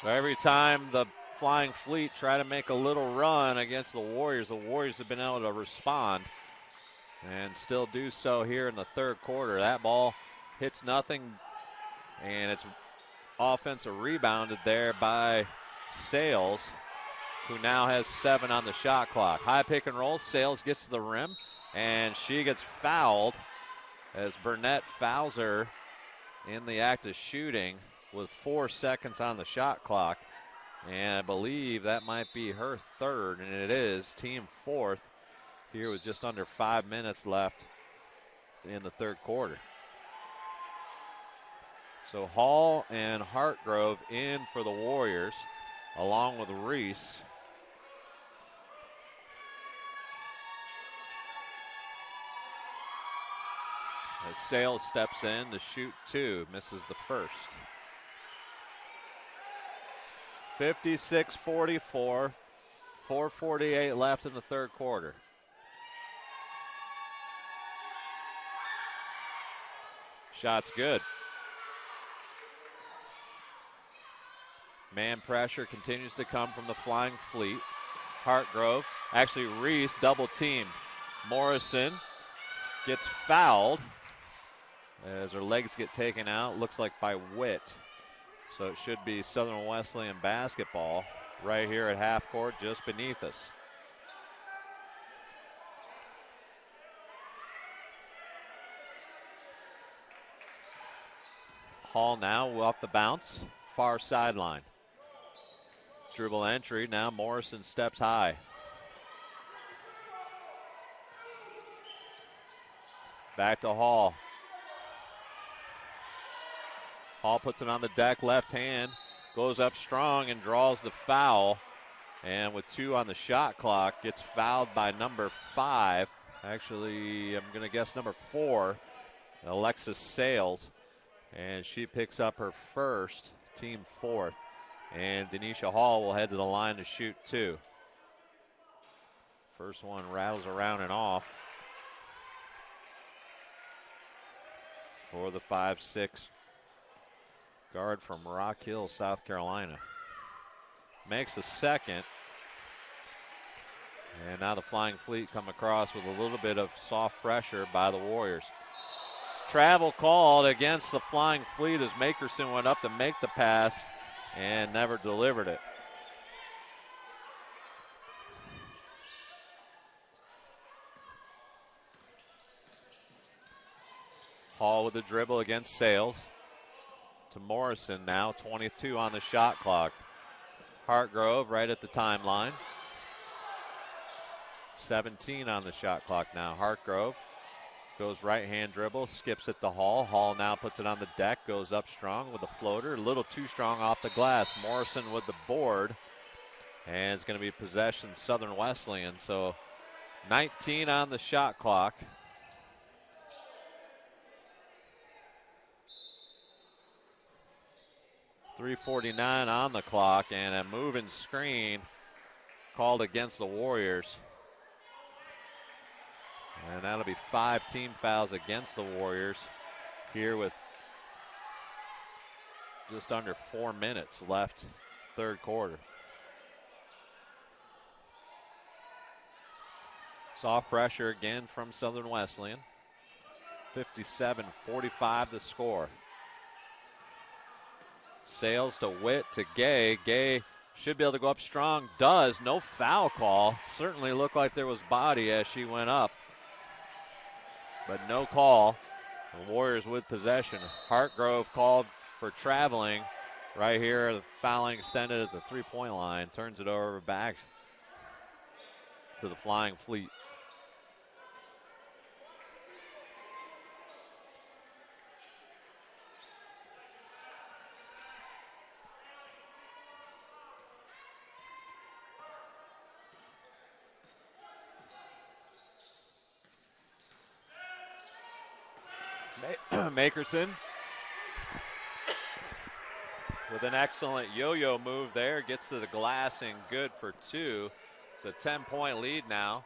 So every time the Flying Fleet try to make a little run against the Warriors have been able to respond and still do so here in the third quarter. That ball hits nothing, and it's offensive rebounded there by Sales, who now has 7 on the shot clock. High pick and roll. Sales gets to the rim, and she gets fouled as Burnett fouls her in the act of shooting with 4 seconds on the shot clock. And I believe that might be her third, and it is, team fourth, here with just under 5 minutes left in the third quarter. So Hall and Hartgrove in for the Warriors, along with Reese. As Sales steps in to shoot 2, misses the first. 56-44, 4:48 left in the third quarter. Shot's good. Man pressure continues to come from the Flying Fleet. Hartgrove, actually Reese, double teamed. Morrison gets fouled as her legs get taken out, looks like by Witt. So it should be Southern Wesleyan basketball right here at half court just beneath us. Hall now off the bounce, far sideline. Dribble entry, now Morrison steps high. Back to Hall. Hall puts it on the deck, left hand, goes up strong and draws the foul. And with 2 on the shot clock, gets fouled by number 5. Actually, I'm going to guess number 4, Alexis Sales. And she picks up her first, team fourth. And Denisha Hall will head to the line to shoot 2. First one rattles around and off for the 5'6" guard from Rock Hill, South Carolina. Makes the second. And now the Flying Fleet come across with a little bit of soft pressure by the Warriors. Travel called against the Flying Fleet as Makerson went up to make the pass and never delivered it. Hall with the dribble against Sales. To Morrison now, 22 on the shot clock. Hartgrove right at the timeline. 17 on the shot clock now. Hartgrove goes right-hand dribble, skips it to Hall. Hall now puts it on the deck, goes up strong with a floater. A little too strong off the glass. Morrison with the board. And it's going to be possession Southern Wesleyan. So 19 on the shot clock. .349 on the clock, and a moving screen called against the Warriors. And that'll be 5 team fouls against the Warriors here with just under 4 minutes left, third quarter. Soft pressure again from Southern Wesleyan. 57-45 the score. Sales to Witt to Gay. Gay should be able to go up strong. Does. No foul call. Certainly looked like there was body as she went up. But no call. The Warriors with possession. Hartgrove called for traveling. right here, the fouling extended at the three-point line. Turns it over back to the Flying Fleet. Makerson with an excellent yo-yo move there. Gets to the glass and good for two. It's a 10-point lead now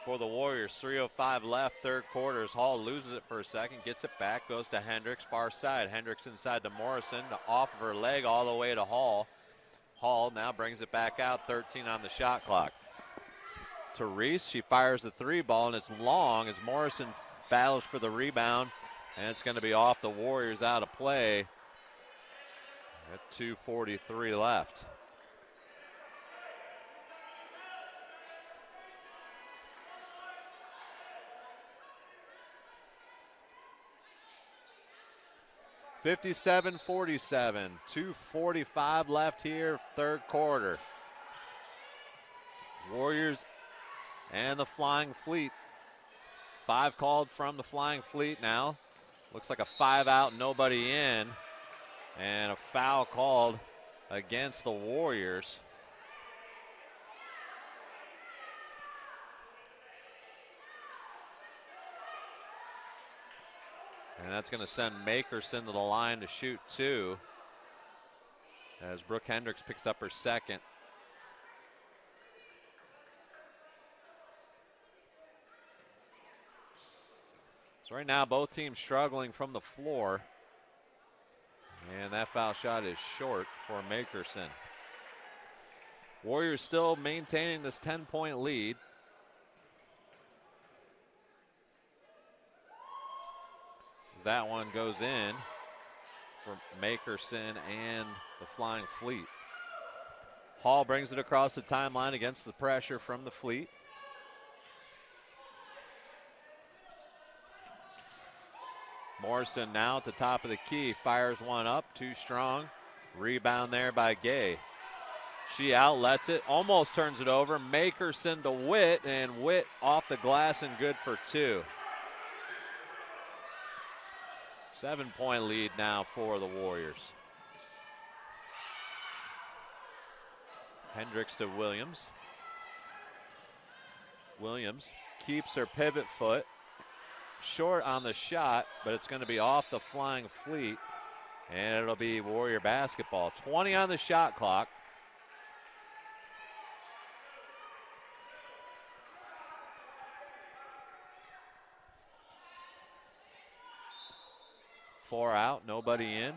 for the Warriors. 3:05 left, third quarter. As Hall loses it for a second, gets it back, goes to Hendricks, far side. Hendricks inside to Morrison, off of her leg all the way to Hall. Hall now brings it back out, 13 on the shot clock. To Reese, she fires the three ball, and it's long as Morrison battles for the rebound. And it's going to be off the Warriors, out of play at 2:43 left. (57-47). 2:45 left here, third quarter. Warriors and the Flying Fleet. 5 called from the Flying Fleet now. Looks like a 5 out, nobody in. And a foul called against the Warriors. And that's going to send Makerson to the line to shoot 2. As Brooke Hendricks picks up her second. Right now, both teams struggling from the floor. And that foul shot is short for Makerson. Warriors still maintaining this 10-point lead. That one goes in for Makerson and the Flying Fleet. Hall brings it across the timeline against the pressure from the Fleet. Morrison now at the top of the key, fires one up, too strong. Rebound there by Gay. She outlets it, almost turns it over. Makerson to Witt, and Witt off the glass and good for 2. 7-point lead now for the Warriors. Hendricks to Williams. Williams keeps her pivot foot. Short on the shot, but it's going to be off the Flying Fleet, and it'll be Warrior basketball. 20 on the shot clock. Four out, nobody in.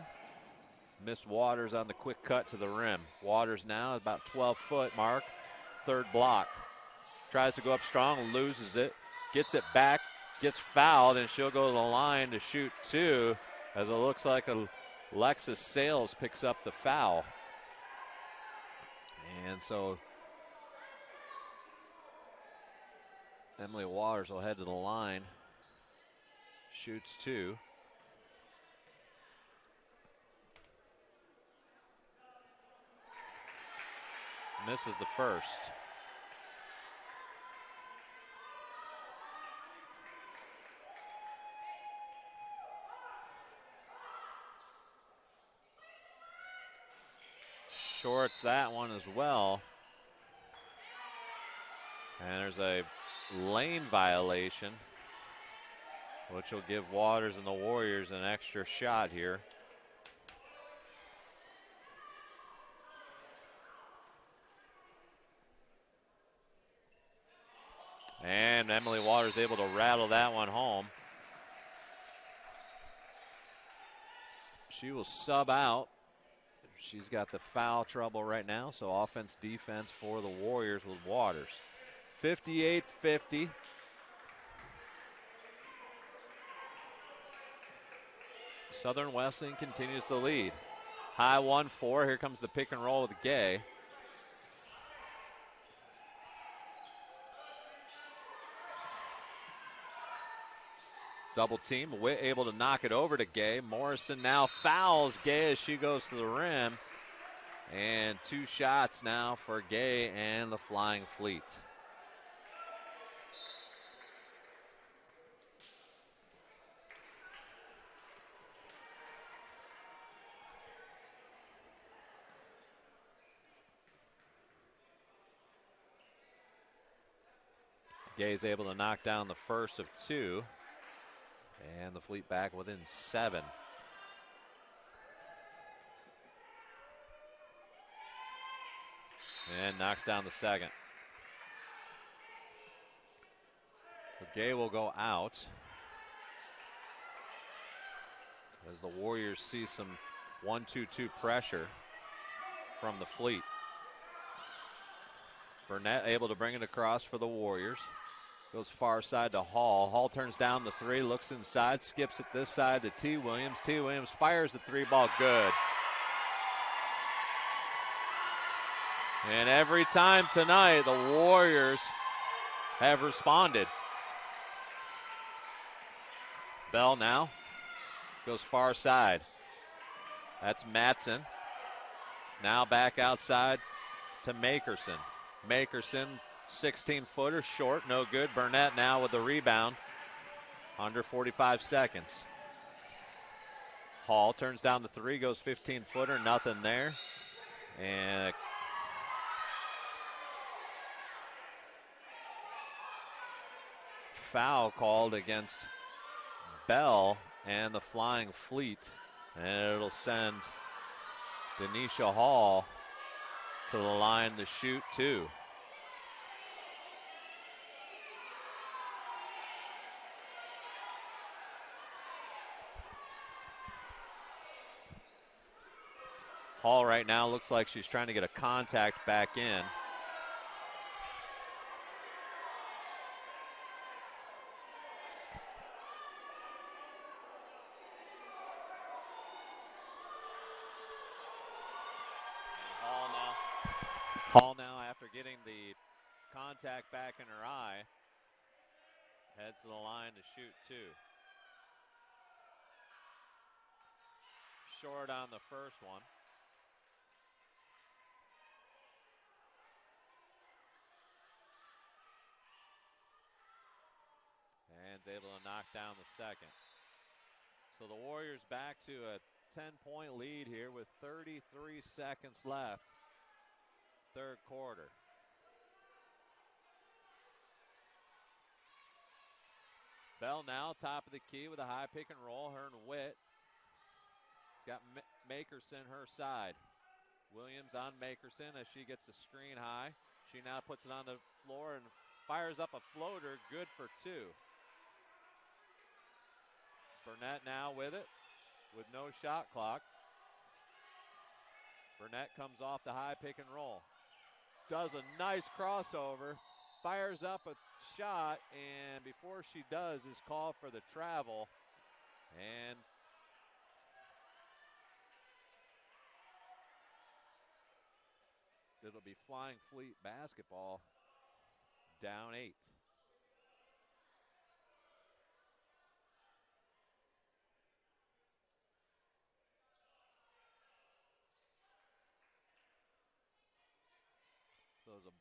Miss Waters on the quick cut to the rim. Waters now at about 12-foot mark, third block. Tries to go up strong, loses it, gets it back, gets fouled, and she'll go to the line to shoot 2, as it looks like Alexis Sales picks up the foul. And so Emily Waters will head to the line, shoots 2. Misses the first. Shorts that one as well. And there's a lane violation, which will give Waters and the Warriors an extra shot here. And Emily Waters able to rattle that one home. She will sub out. She's got the foul trouble right now, so offense, defense for the Warriors with Waters. 58-50. Southern Wesleyan continues to lead. High 1-4. Here comes the pick and roll with Gay. Double team, Witt able to knock it over to Gay. Morrison now fouls Gay as she goes to the rim. And 2 shots now for Gay and the Flying Fleet. Gay's able to knock down the first of 2. And the Fleet back within 7. And knocks down the second. Gay will go out as the Warriors see some 1-2-2 pressure from the Fleet. Burnett able to bring it across for the Warriors. Goes far side to Hall. Hall turns down the 3, looks inside, skips it this side to T. Williams. T. Williams fires the 3-ball good. And every time tonight, the Warriors have responded. Bell now goes far side. That's Matson. Now back outside to Makerson. Makerson, 16-footer, short, no good. Burnett now with the rebound. Under 45 seconds. Hall turns down the 3, goes 15-footer, nothing there. And foul called against Bell and the Flying Fleet. And it'll send Denisha Hall to the line to shoot 2. Hall right now looks like she's trying to get a contact back in. Hall now, after getting the contact back in her eye, heads to the line to shoot 2. Short on the first one. And is able to knock down the second. So the Warriors back to a 10-point lead here with 33 seconds left. Third quarter. Bell now top of the key with a high pick and roll. Her and Witt. It's got Makerson her side. Williams on Makerson as she gets the screen high. She now puts it on the floor and fires up a floater. Good for 2. Burnett now with it with no shot clock. Burnett comes off the high pick and roll. Does a nice crossover, fires up a shot, and before she does is called for the travel. And it'll be Flying Fleet basketball down 8. So there's a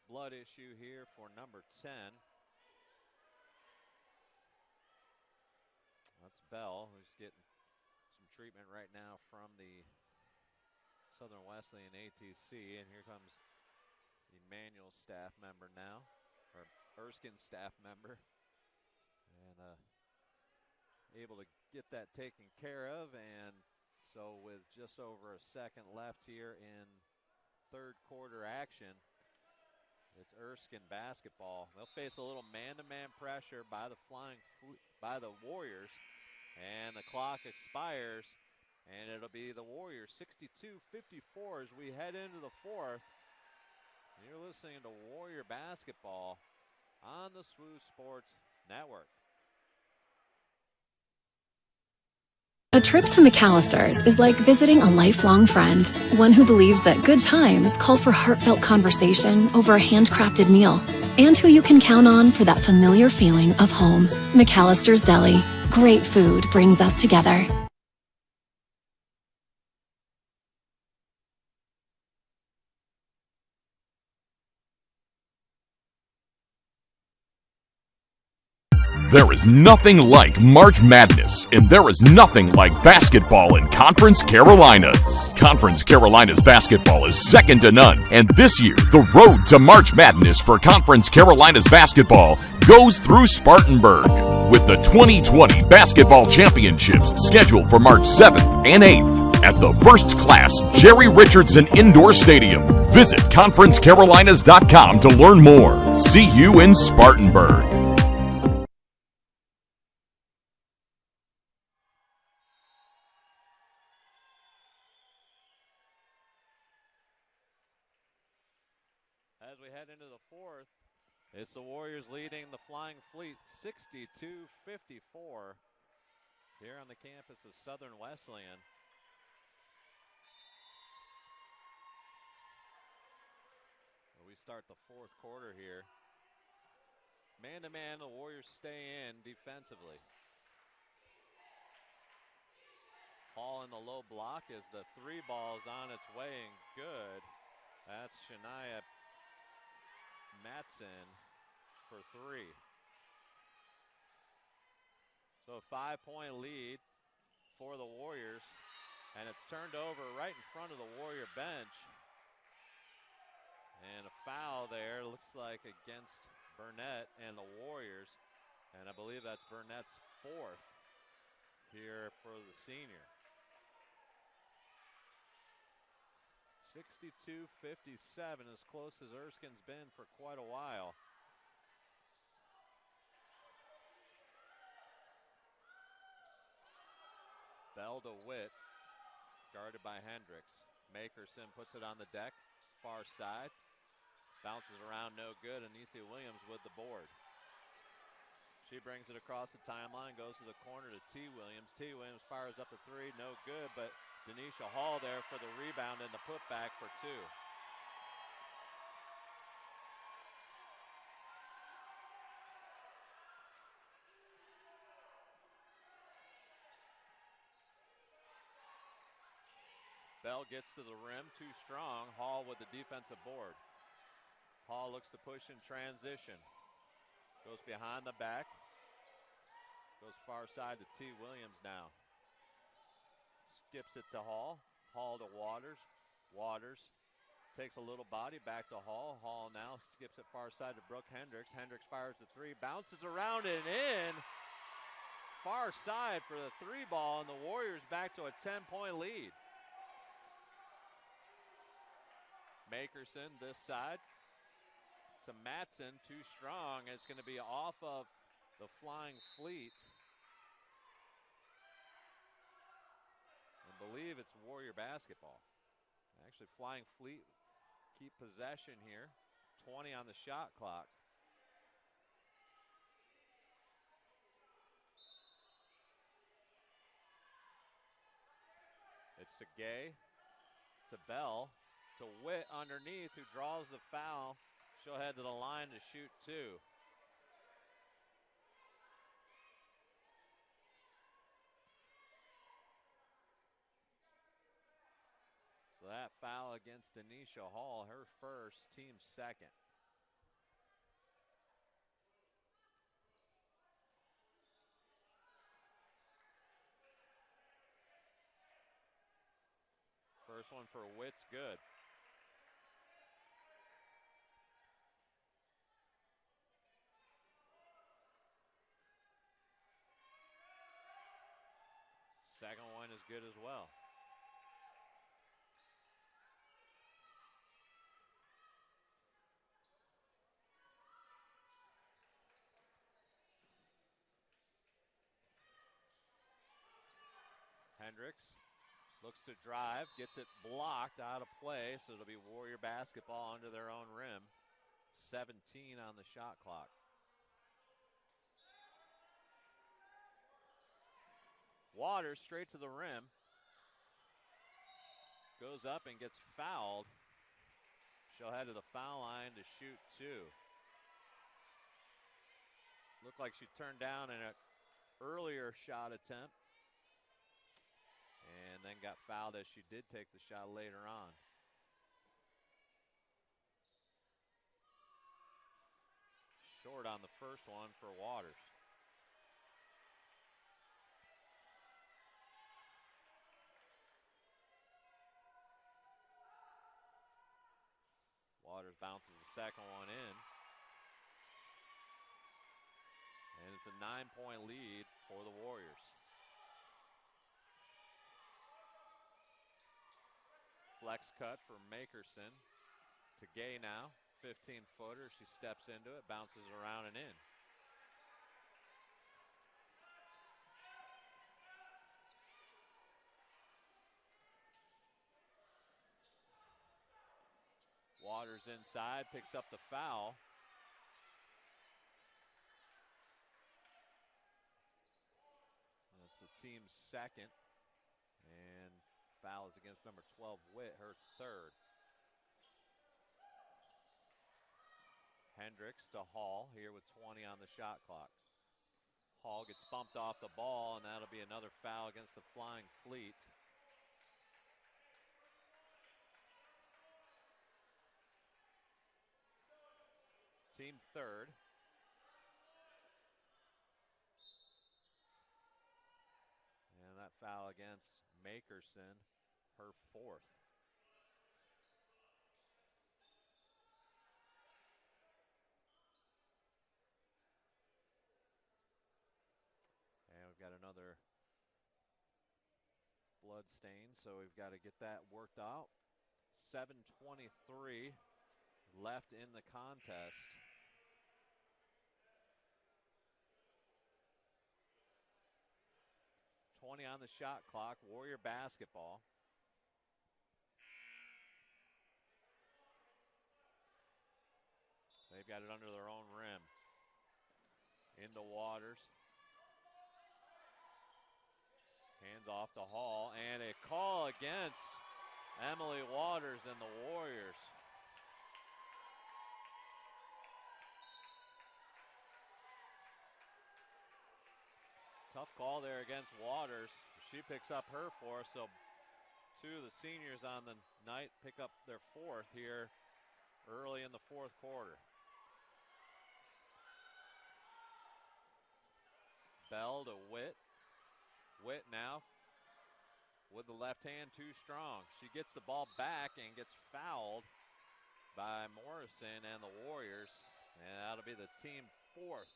blood issue here for number 10. That's Bell, who's getting some treatment right now from the Southern Wesleyan ATC. And here comes Emmanuel's staff member now, or Erskine's staff member. And able to get that taken care of. And so with just over a second left here in third quarter action, it's Erskine basketball. They'll face a little man-to-man pressure by the Warriors, and the clock expires, and it'll be the Warriors 62-54 as we head into the fourth. You're listening to Warrior basketball on the SWU Sports Network. A trip to McAllister's is like visiting a lifelong friend, one who believes that good times call for heartfelt conversation over a handcrafted meal. and who you can count on for that familiar feeling of home. McAllister's Deli. Great food brings us together. There is nothing like March Madness, and there is nothing like basketball in Conference Carolinas. Conference Carolinas basketball is second to none, and this year, the road to March Madness for Conference Carolinas basketball goes through Spartanburg, with the 2020 Basketball Championships scheduled for March 7th and 8th at the first-class Jerry Richardson Indoor Stadium. Visit ConferenceCarolinas.com to learn more. See you in Spartanburg. As we head into the fourth, it's the Warriors leading the Flying Fleet 62-54 here on the campus of Southern Wesleyan. We start the fourth quarter here. Man-to-man, the Warriors stay in defensively. Hall in the low block as the three ball is on its way and good. That's Shania Matson for three. So a 5-point lead for the Warriors, and it's turned over right in front of the Warrior bench. And a foul there, looks like against Burnett and the Warriors, and I believe that's Burnett's fourth here for the senior. 62-57, as close as Erskine's been for quite a while. Bell to Witt, guarded by Hendricks. Makerson puts it on the deck, far side. Bounces around, no good. Anisia Williams with the board. She brings it across the timeline, goes to the corner to T. Williams. T. Williams fires up the three, no good, but Denisha Hall there for the rebound and the putback for two. Bell gets to the rim, too strong. Hall with the defensive board. Hall looks to push in transition. Goes behind the back. Goes far side to T. Williams now. Skips it to Hall. Hall to Waters. Waters takes a little body back to Hall. Hall now skips it far side to Brooke Hendricks. Hendricks fires the three. Bounces around and in. Far side for the three ball, and the Warriors back to a 10-point lead. Makerson this side to Matson, too strong. It's going to be off of the Flying Fleet. I believe it's Warrior basketball. Actually, Flying Fleet keep possession here. 20 on the shot clock. It's to Gay, to Bell, to Witt underneath, who draws the foul. She'll head to the line to shoot two. So that foul against Denisha Hall, her first, team second. First one for Witt's good. Second one is good as well. Hendricks looks to drive, gets it blocked out of play, so it'll be Warrior basketball under their own rim. 17 on the shot clock. Waters straight to the rim. Goes up and gets fouled. She'll head to the foul line to shoot two. Looked like she turned down an earlier shot attempt and then got fouled as she did take the shot later on. Short on the first one for Waters. Waters bounces the second one in. And it's a 9-point lead for the Warriors. Flex cut for Makerson to Gay now. 15-footer. She steps into it, bounces around and in. Waters inside, picks up the foul. That's the team's second. And foul is against number 12, Witt, her third. Hendricks to Hall here with 20 on the shot clock. Hall gets bumped off the ball, and that'll be another foul against the Flying Fleet. Team third. And that foul against Makerson, her fourth. And we've got another blood stain, so we've got to get that worked out. 7:23 left in the contest. .20 on the shot clock. Warrior basketball. They've got it under their own rim. Into Waters. Hands off to Hall, and a call against Emily Waters and the Warriors. Tough call there against Waters. She picks up her fourth, so two of the seniors on the night pick up their fourth here early in the fourth quarter. Bell to Witt. Witt now with the left hand too strong. She gets the ball back and gets fouled by Morrison and the Warriors, and that'll be the team fourth.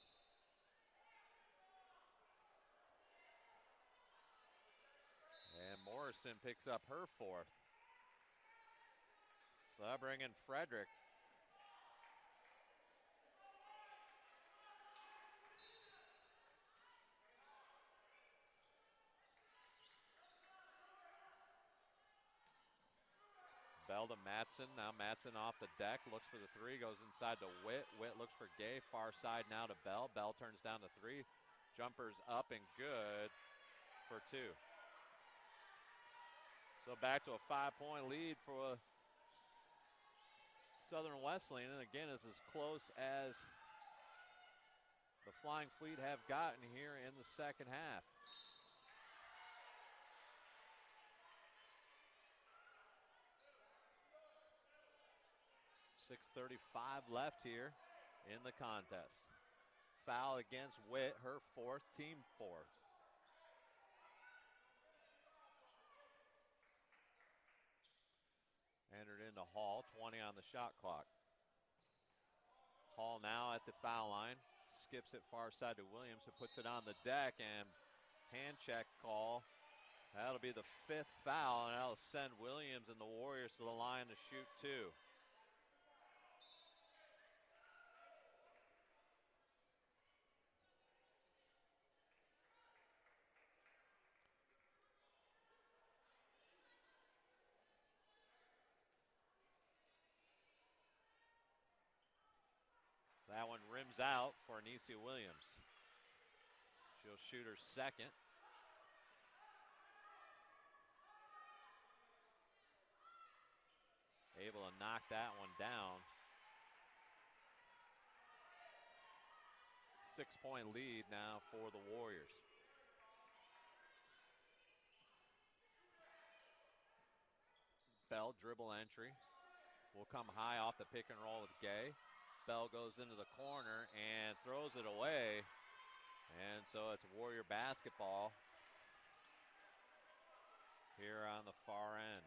And Morrison picks up her fourth. So I bring in Frederick. Bell to Matson. Now Matson off the deck. Looks for the three. Goes inside to Witt. Witt looks for Gay. Far side now to Bell. Bell turns down the three. Jumper's up and good for two. So back to a 5-point lead for Southern Wesleyan. And again, it's as close as the Flying Fleet have gotten here in the second half. .6:35 left here in the contest. Foul against Witt, her fourth, team fourth. Entered into Hall, 20 on the shot clock. Hall now at the foul line. Skips it far side to Williams, who puts it on the deck, and hand check call. That'll be the fifth foul, and that'll send Williams and the Warriors to the line to shoot two. That one rims out for Anicia Williams. She'll shoot her second. Able to knock that one down. 6-point lead now for the Warriors. Bell dribble entry. Will come high off the pick and roll with Gay. Bell goes into the corner and throws it away. And so it's Warrior basketball here on the far end.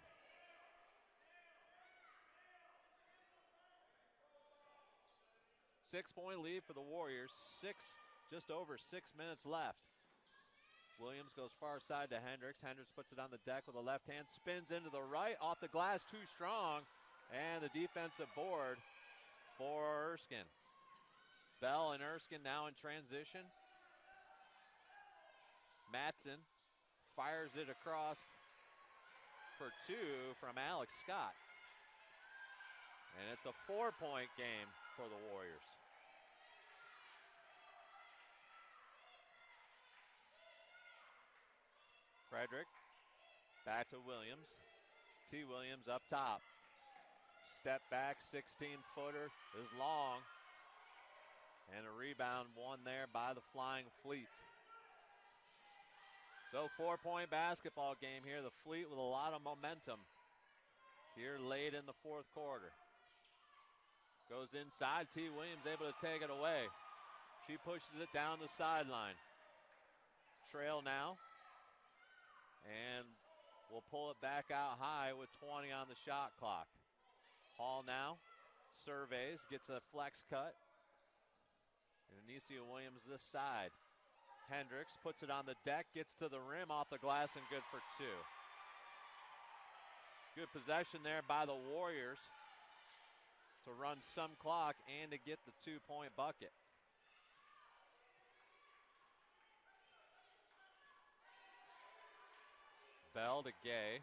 Six-point lead for the Warriors. Just over 6 minutes left. Williams goes far side to Hendricks. Hendricks puts it on the deck with a left hand, spins into the right, off the glass, too strong, and the defensive board for Erskine. Bell and Erskine now in transition. Matson fires it across for two from Alex Scott. And it's a 4-point game for the Warriors. Frederick back to Williams. T. Williams up top. Step back, 16-footer is long. And a rebound won there by the Flying Fleet. So 4-point basketball game here. The Fleet with a lot of momentum here late in the fourth quarter. Goes inside. T. Williams able to take it away. She pushes it down the sideline. Trail now. And we'll pull it back out high with 20 on the shot clock. Hall now surveys, gets a flex cut. And Anicia Williams this side. Hendricks puts it on the deck, gets to the rim, off the glass, and good for two. Good possession there by the Warriors to run some clock and to get the 2-point bucket. Bell to Gay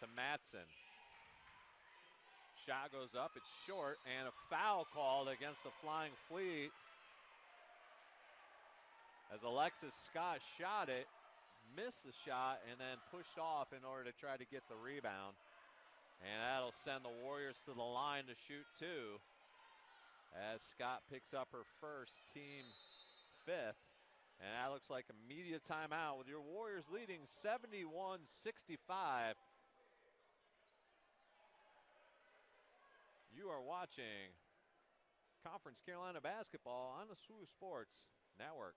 to Matson. Shot goes up, it's short, and a foul called against the Flying Fleet as Alexis Scott shot it, missed the shot, and then pushed off in order to try to get the rebound. And that'll send the Warriors to the line to shoot two as Scott picks up her first, team fifth. And that looks like a media timeout with your Warriors leading 71-65. You are watching Conference Carolina basketball on the SWU Sports Network.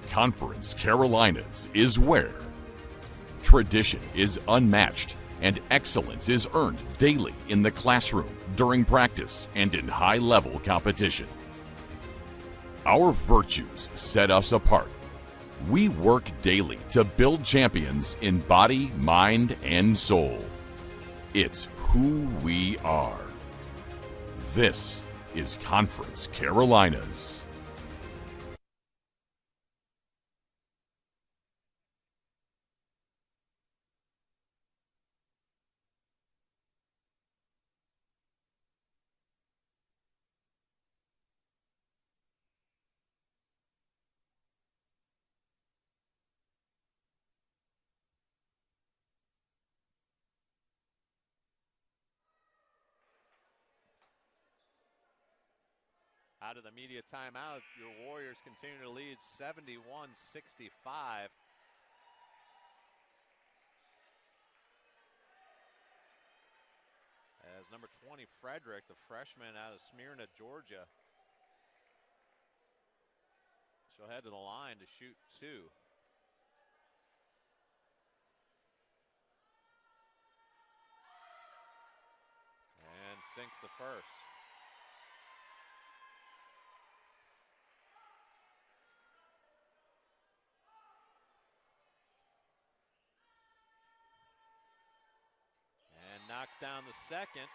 Conference Carolinas is where tradition is unmatched and excellence is earned daily in the classroom, during practice, and in high-level competition. Our virtues set us apart. We work daily to build champions in body, mind, and soul. It's who we are. This is Conference Carolinas. Out of the media timeout, your Warriors continue to lead 71-65. As number 20, Frederick, the freshman out of Smyrna, Georgia, she'll head to the line to shoot two. And sinks the first. Knocks down the second,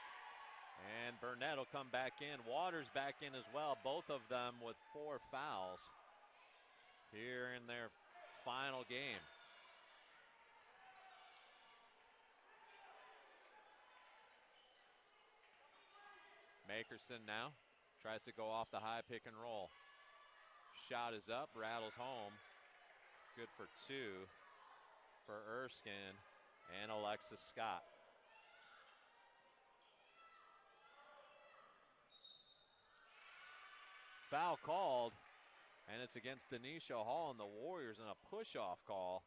and Burnett will come back in. Waters back in as well, both of them with 4 fouls here in their final game. Makerson now tries to go off the high pick and roll. Shot is up, rattles home. Good for two for Erskine and Alexis Scott. Foul called, and it's against Denisha Hall and the Warriors in a push-off call.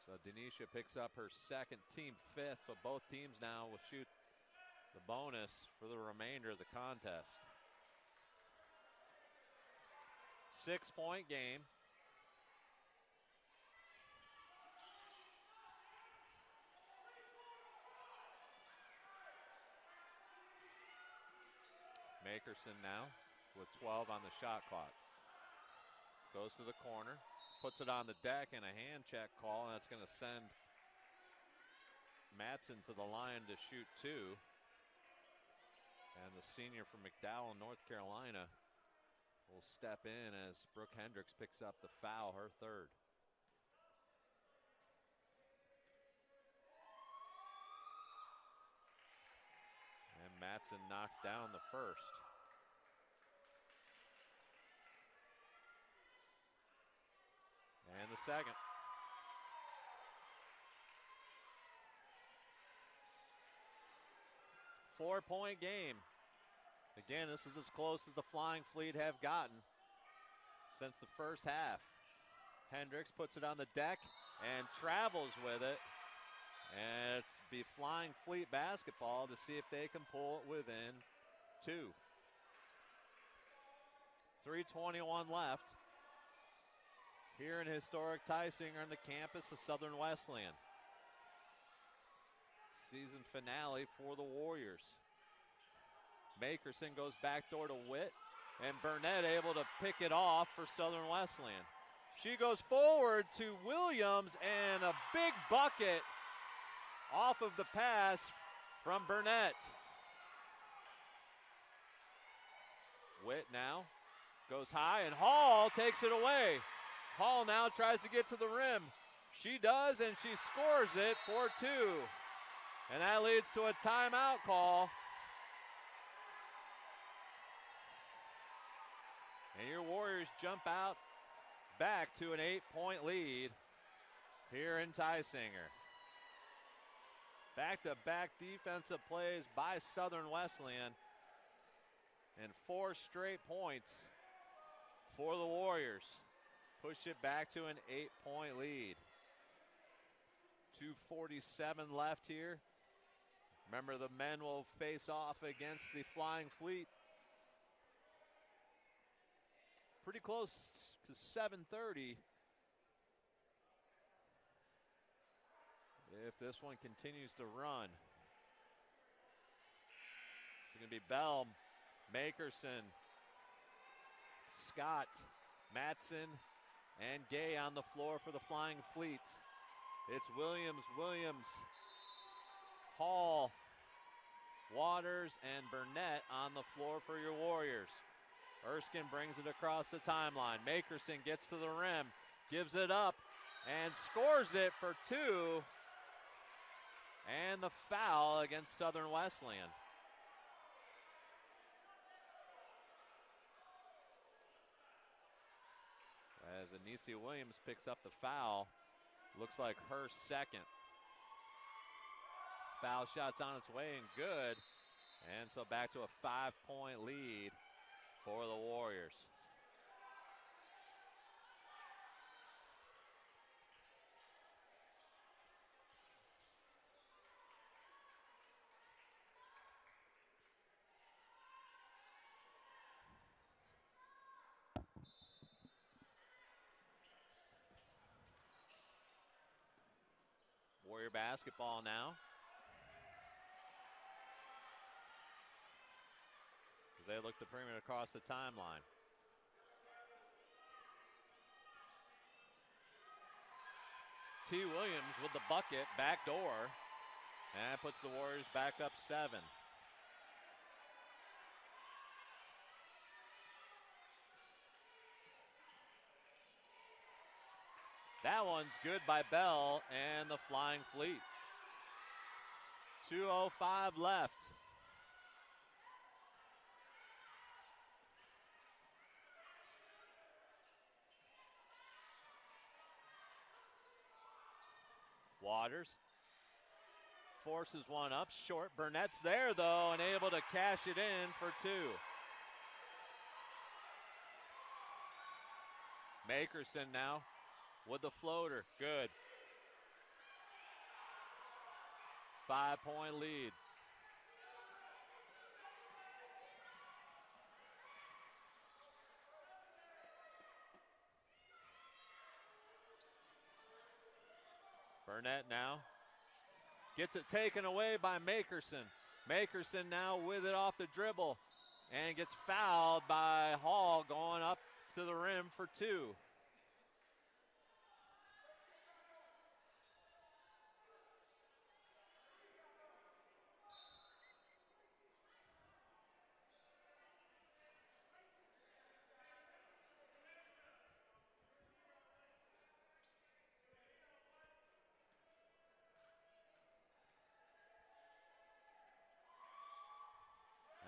So Denisha picks up her second, team fifth, so both teams now will shoot the bonus for the remainder of the contest. 6-point game. Makerson now with 12 on the shot clock. Goes to the corner, puts it on the deck, and a hand check call, and that's going to send Matson to the line to shoot two. And the senior from McDowell, North Carolina, will step in as Brooke Hendricks picks up the foul, her third. And Matson knocks down the first. And the second. Four-point game. Again, this is as close as the Flying Fleet have gotten since the first half. Hendricks puts it on the deck and travels with it. And it's be Flying Fleet basketball to see if they can pull it within two. 3:21 left here in historic Tysinger on the campus of Southern Wesleyan. Season finale for the Warriors. Makerson goes backdoor to Witt, and Burnett able to pick it off for Southern Wesleyan. She goes forward to Williams, and a big bucket off of the pass from Burnett. Witt now goes high, and Hall takes it away. Hall now tries to get to the rim. She does, and she scores it for two. And that leads to a timeout call. And your Warriors jump out back to an 8-point lead here in Tysinger. Back-to-back defensive plays by Southern Wesleyan. And 4 straight points for the Warriors. Push it back to an 8-point lead. 2:47 left here. Remember, the men will face off against the Flying Fleet. Pretty close to 7:30. If this one continues to run. It's going to be Bell, Makerson, Scott, Matson, and Gay on the floor for the Flying Fleet. It's Williams, Hall, Waters, and Burnett on the floor for your Warriors. Erskine brings it across the timeline. Makerson gets to the rim, gives it up, and scores it for two. And the foul against Southern Wesleyan. As Anisi Williams picks up the foul. Looks like her second. Foul shot's on its way and good. And so back to a 5-point lead for the Warriors. Warrior basketball now. As they look to bring it across the timeline. T. Williams with the bucket, backdoor. And that puts the Warriors back up 7. That one's good by Bell and the Flying Fleet. 2:05 left. Waters forces one up short. Burnett's there, though, and able to cash it in for two. Makerson now with the floater. Good. 5-point lead. Burnett now gets it taken away by Makerson. Makerson now with it off the dribble and gets fouled by Hall going up to the rim for two.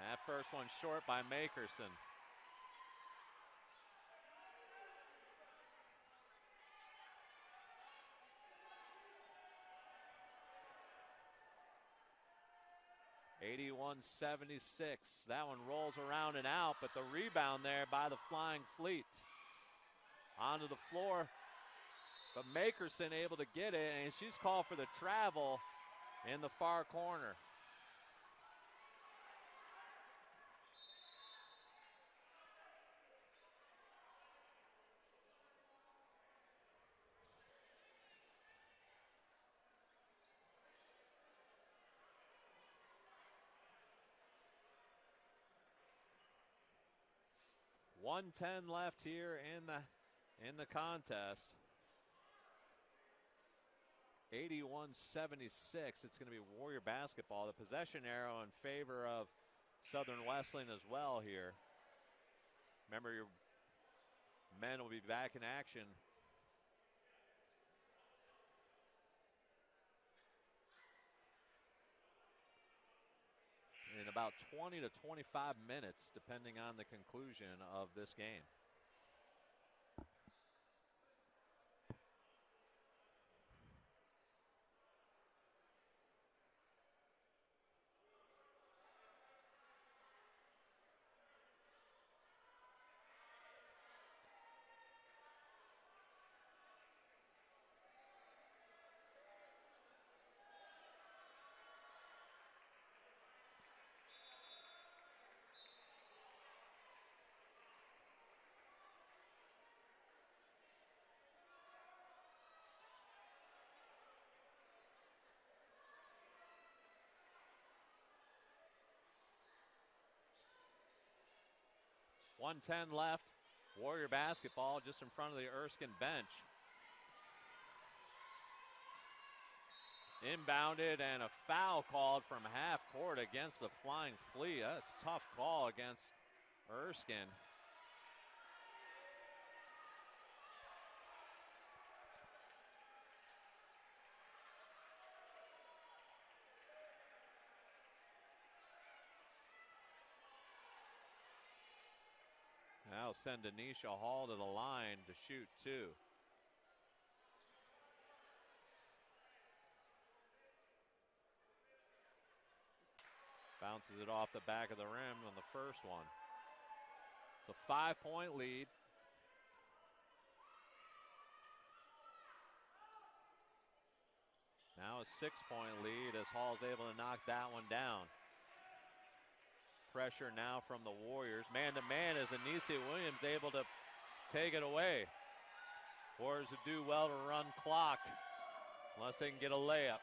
That first one short by Makerson. (81-76). That one rolls around and out, but the rebound there by the Flying Fleet. Onto the floor, but Makerson able to get it, and she's called for the travel in the far corner. .110 left here in the contest. 81-76. It's going to be Warrior basketball. The possession arrow in favor of Southern Wesleyan as well here. Remember, your men will be back in action in about 20 to 25 minutes, depending on the conclusion of this game. .110 left. Warrior basketball just in front of the Erskine bench. Inbounded and a foul called from half court against the Flying Flea. That's a tough call against Erskine. Now send Anisha Hall to the line to shoot two. Bounces it off the back of the rim on the first one. It's a 5-point lead. Now a 6-point lead as Hall's able to knock that one down. Pressure now from the Warriors. Man-to-man as Anisi Williams able to take it away. Warriors would do well to run clock unless they can get a layup.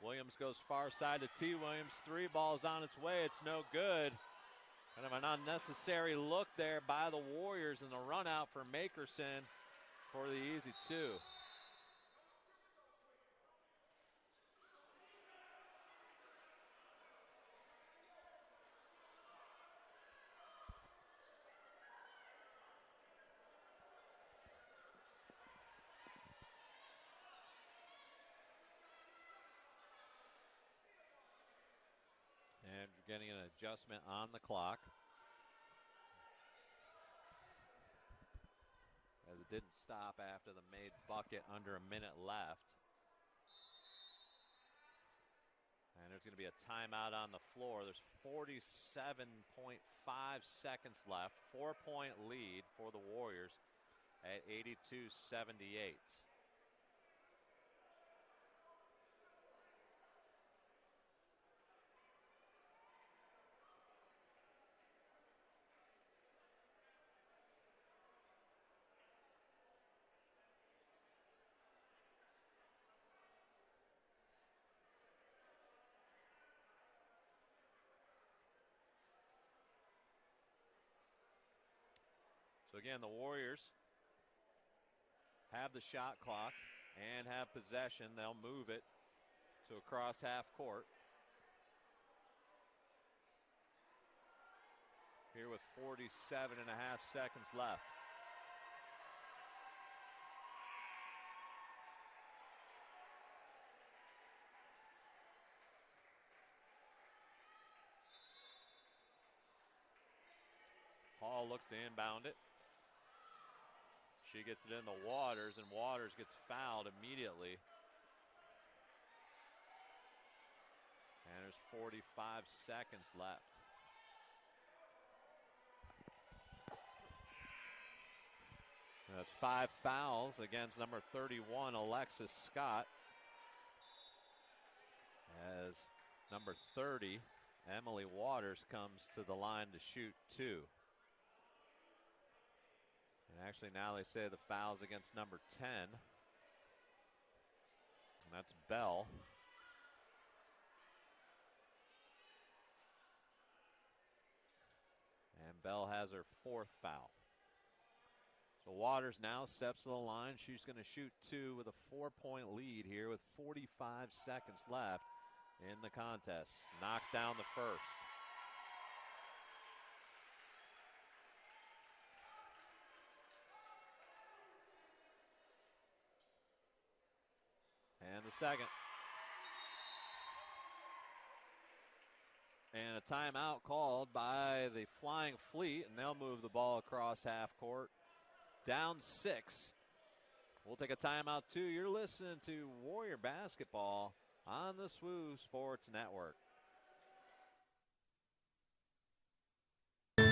Williams goes far side to T. Williams. Three balls on its way. It's no good. Kind of an unnecessary look there by the Warriors in the run out for Makerson for the easy two. And getting an adjustment on the clock, as it didn't stop after the made bucket under a minute left. And there's going to be a timeout on the floor. There's 47.5 seconds left. 4-point lead for the Warriors at 82-78. So again, the Warriors have the shot clock and have possession. They'll move it to across half court. Here with 47.5 seconds left. Hall looks to inbound it. She gets it in the Waters, and Waters gets fouled immediately. And there's 45 seconds left. That's 5 fouls against number 31, Alexis Scott. As number 30, Emily Waters, comes to the line to shoot 2. And actually now they say the foul's against number 10. And that's Bell. And Bell has her 4th foul. So Waters now steps to the line. She's going to shoot 2 with a 4-point lead here with 45 seconds left in the contest. Knocks down the first. And the second. And a timeout called by the Flying Fleet, and they'll move the ball across half court. Down 6. We'll take a timeout too. You're listening to Warrior Basketball on the SWU Sports Network.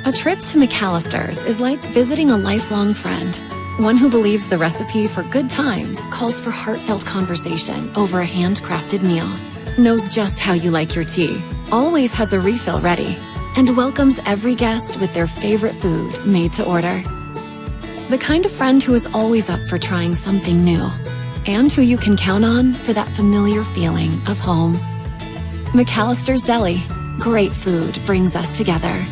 A trip to McAllister's is like visiting a lifelong friend. One who believes the recipe for good times calls for heartfelt conversation over a handcrafted meal. Knows just how you like your tea, always has a refill ready, and welcomes every guest with their favorite food made to order. The kind of friend who is always up for trying something new, and who you can count on for that familiar feeling of home. McAllister's Deli. Great food brings us together.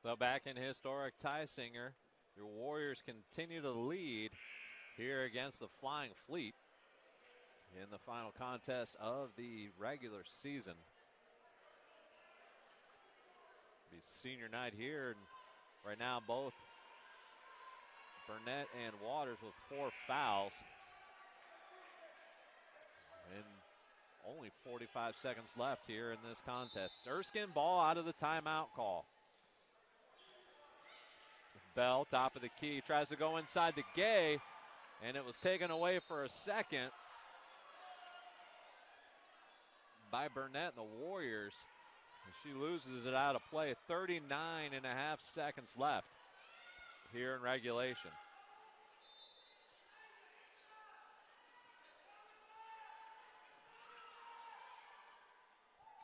So back in historic Tysinger, your Warriors continue to lead here against the Flying Fleet in the final contest of the regular season. Be senior night here, and right now both Burnett and Waters with 4 fouls. And only 45 seconds left here in this contest. Erskine ball out of the timeout call. Bell, top of the key, tries to go inside to Gay, and it was taken away for a second by Burnett and the Warriors. And she loses it out of play. 39.5 seconds left here in regulation.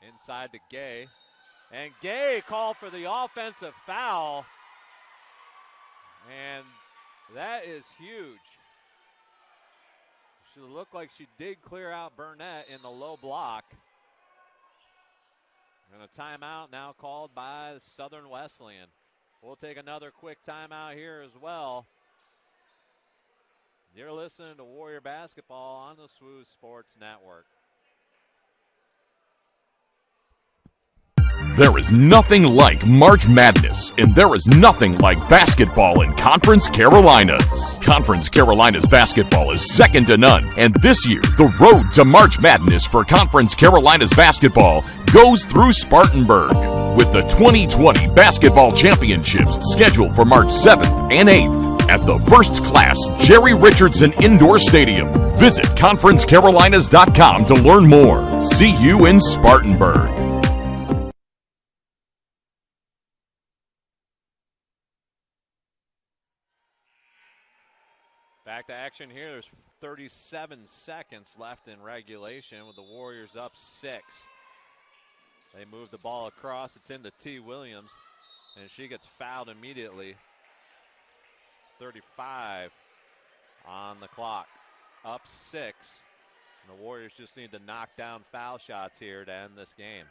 Inside to Gay, and Gay called for the offensive foul. And that is huge. She looked like she did clear out Burnett in the low block. And a timeout now called by Southern Wesleyan. We'll take another quick timeout here as well. You're listening to Warrior Basketball on the SWU Sports Network. There is nothing like March Madness, and there is nothing like basketball in Conference Carolinas. Conference Carolinas basketball is second to none, and this year, the road to March Madness for Conference Carolinas basketball goes through Spartanburg, with the 2020 Basketball Championships scheduled for March 7th and 8th. at the first-class Jerry Richardson Indoor Stadium. Visit conferencecarolinas.com to learn more. See you in Spartanburg. Back to action here. There's 37 seconds left in regulation with the Warriors up 6. They move the ball across. It's into T. Williams, and she gets fouled immediately. 35 on the clock. Up 6. And the Warriors just need to knock down foul shots here to end this game.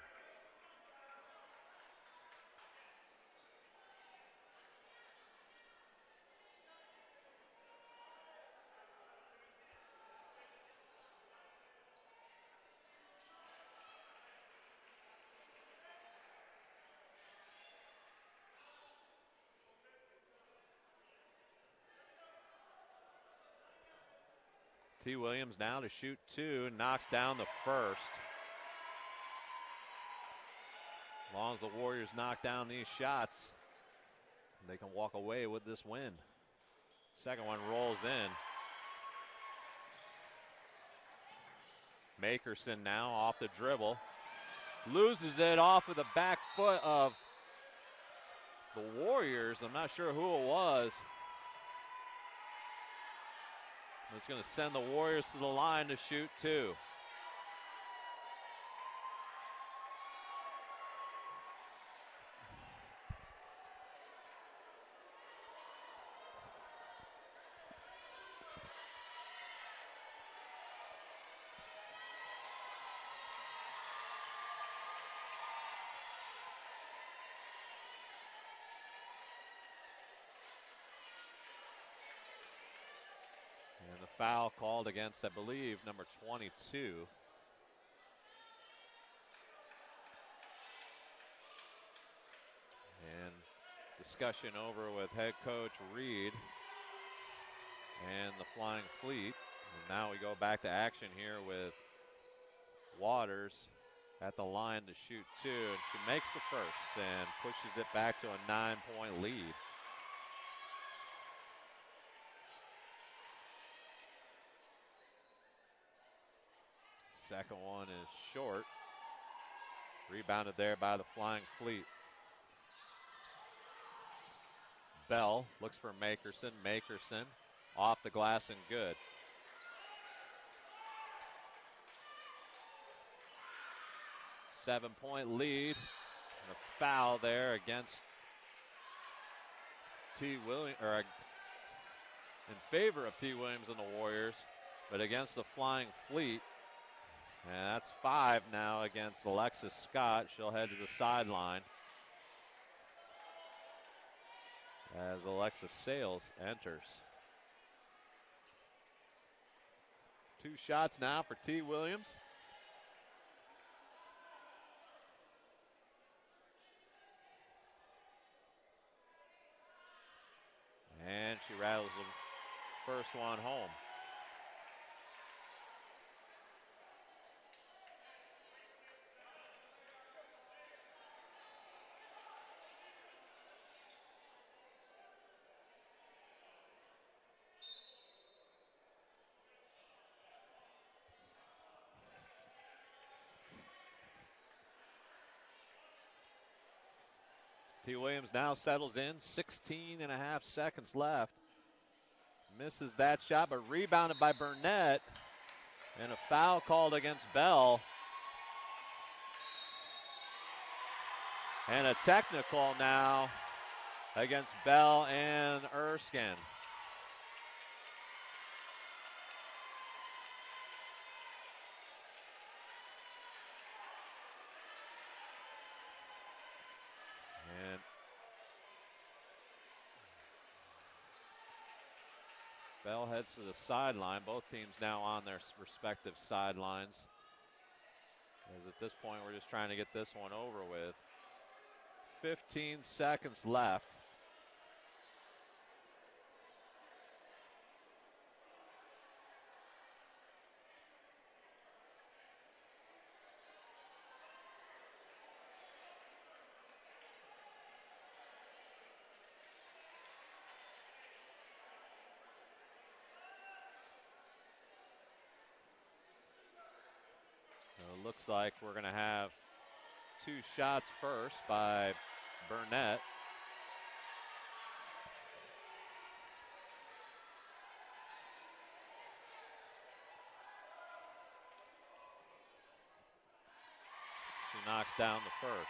T. Williams now to shoot 2, knocks down the first. As long as the Warriors knock down these shots, they can walk away with this win. Second one rolls in. Makerson now off the dribble. Loses it off of the back foot of the Warriors. I'm not sure who it was. It's going to send the Warriors to the line to shoot 2. And the foul called against, I believe, number 22. And discussion over with head coach Reed and the Flying Fleet. And now we go back to action here with Waters at the line to shoot 2. And she makes the first and pushes it back to a 9-point lead. Second one is short. Rebounded there by the Flying Fleet. Bell looks for Makerson. Makerson off the glass and good. Seven-point lead. And a foul there against T. Williams, or in favor of T. Williams and the Warriors, but against the Flying Fleet. And that's 5 now against Alexis Scott. She'll head to the sideline as Alexis Sales enters. 2 shots now for T. Williams. And she rattles the first one home. T. Williams now settles in, 16 and a half seconds left. Misses that shot, but rebounded by Burnett. And a foul called against Bell. And a technical now against Bell and Erskine. Bell heads to the sideline. Both teams now on their respective sidelines. As at this point, we're just trying to get this one over with. 15 seconds left. looks like we're going to have 2 shots first by Burnett. She knocks down the first.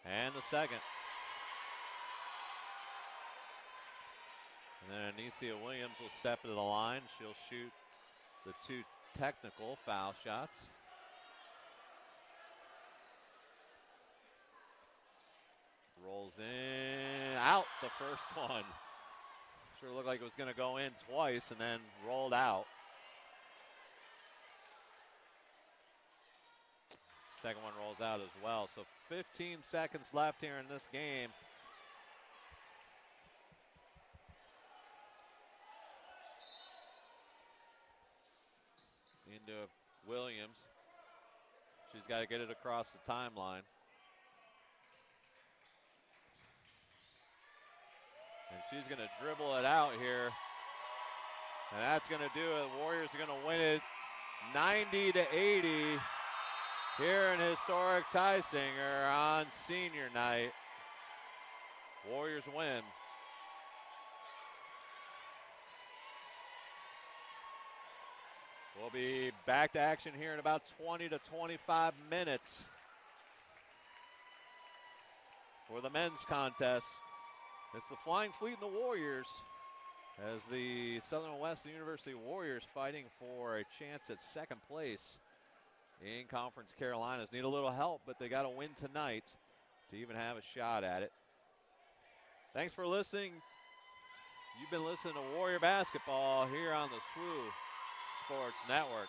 And the second. And then Anicia Williams will step to the line. She'll shoot the 2 technical foul shots. Rolls in, out the first one. Sure looked like it was going to go in twice and then rolled out. Second one rolls out as well. So 15 seconds left here in this game. Into Williams. She's got to get it across the timeline. And she's going to dribble it out here. And that's going to do it. Warriors are going to win it 90-80 here in historic Tysinger on senior night. Warriors win. We'll be back to action here in about 20 to 25 minutes for the men's contest. It's the Flying Fleet and the Warriors as the Southern West University Warriors fighting for a chance at second place in Conference Carolinas. Need a little help, but they got to win tonight to even have a shot at it. Thanks for listening. You've been listening to Warrior Basketball here on the SWU Sports Network.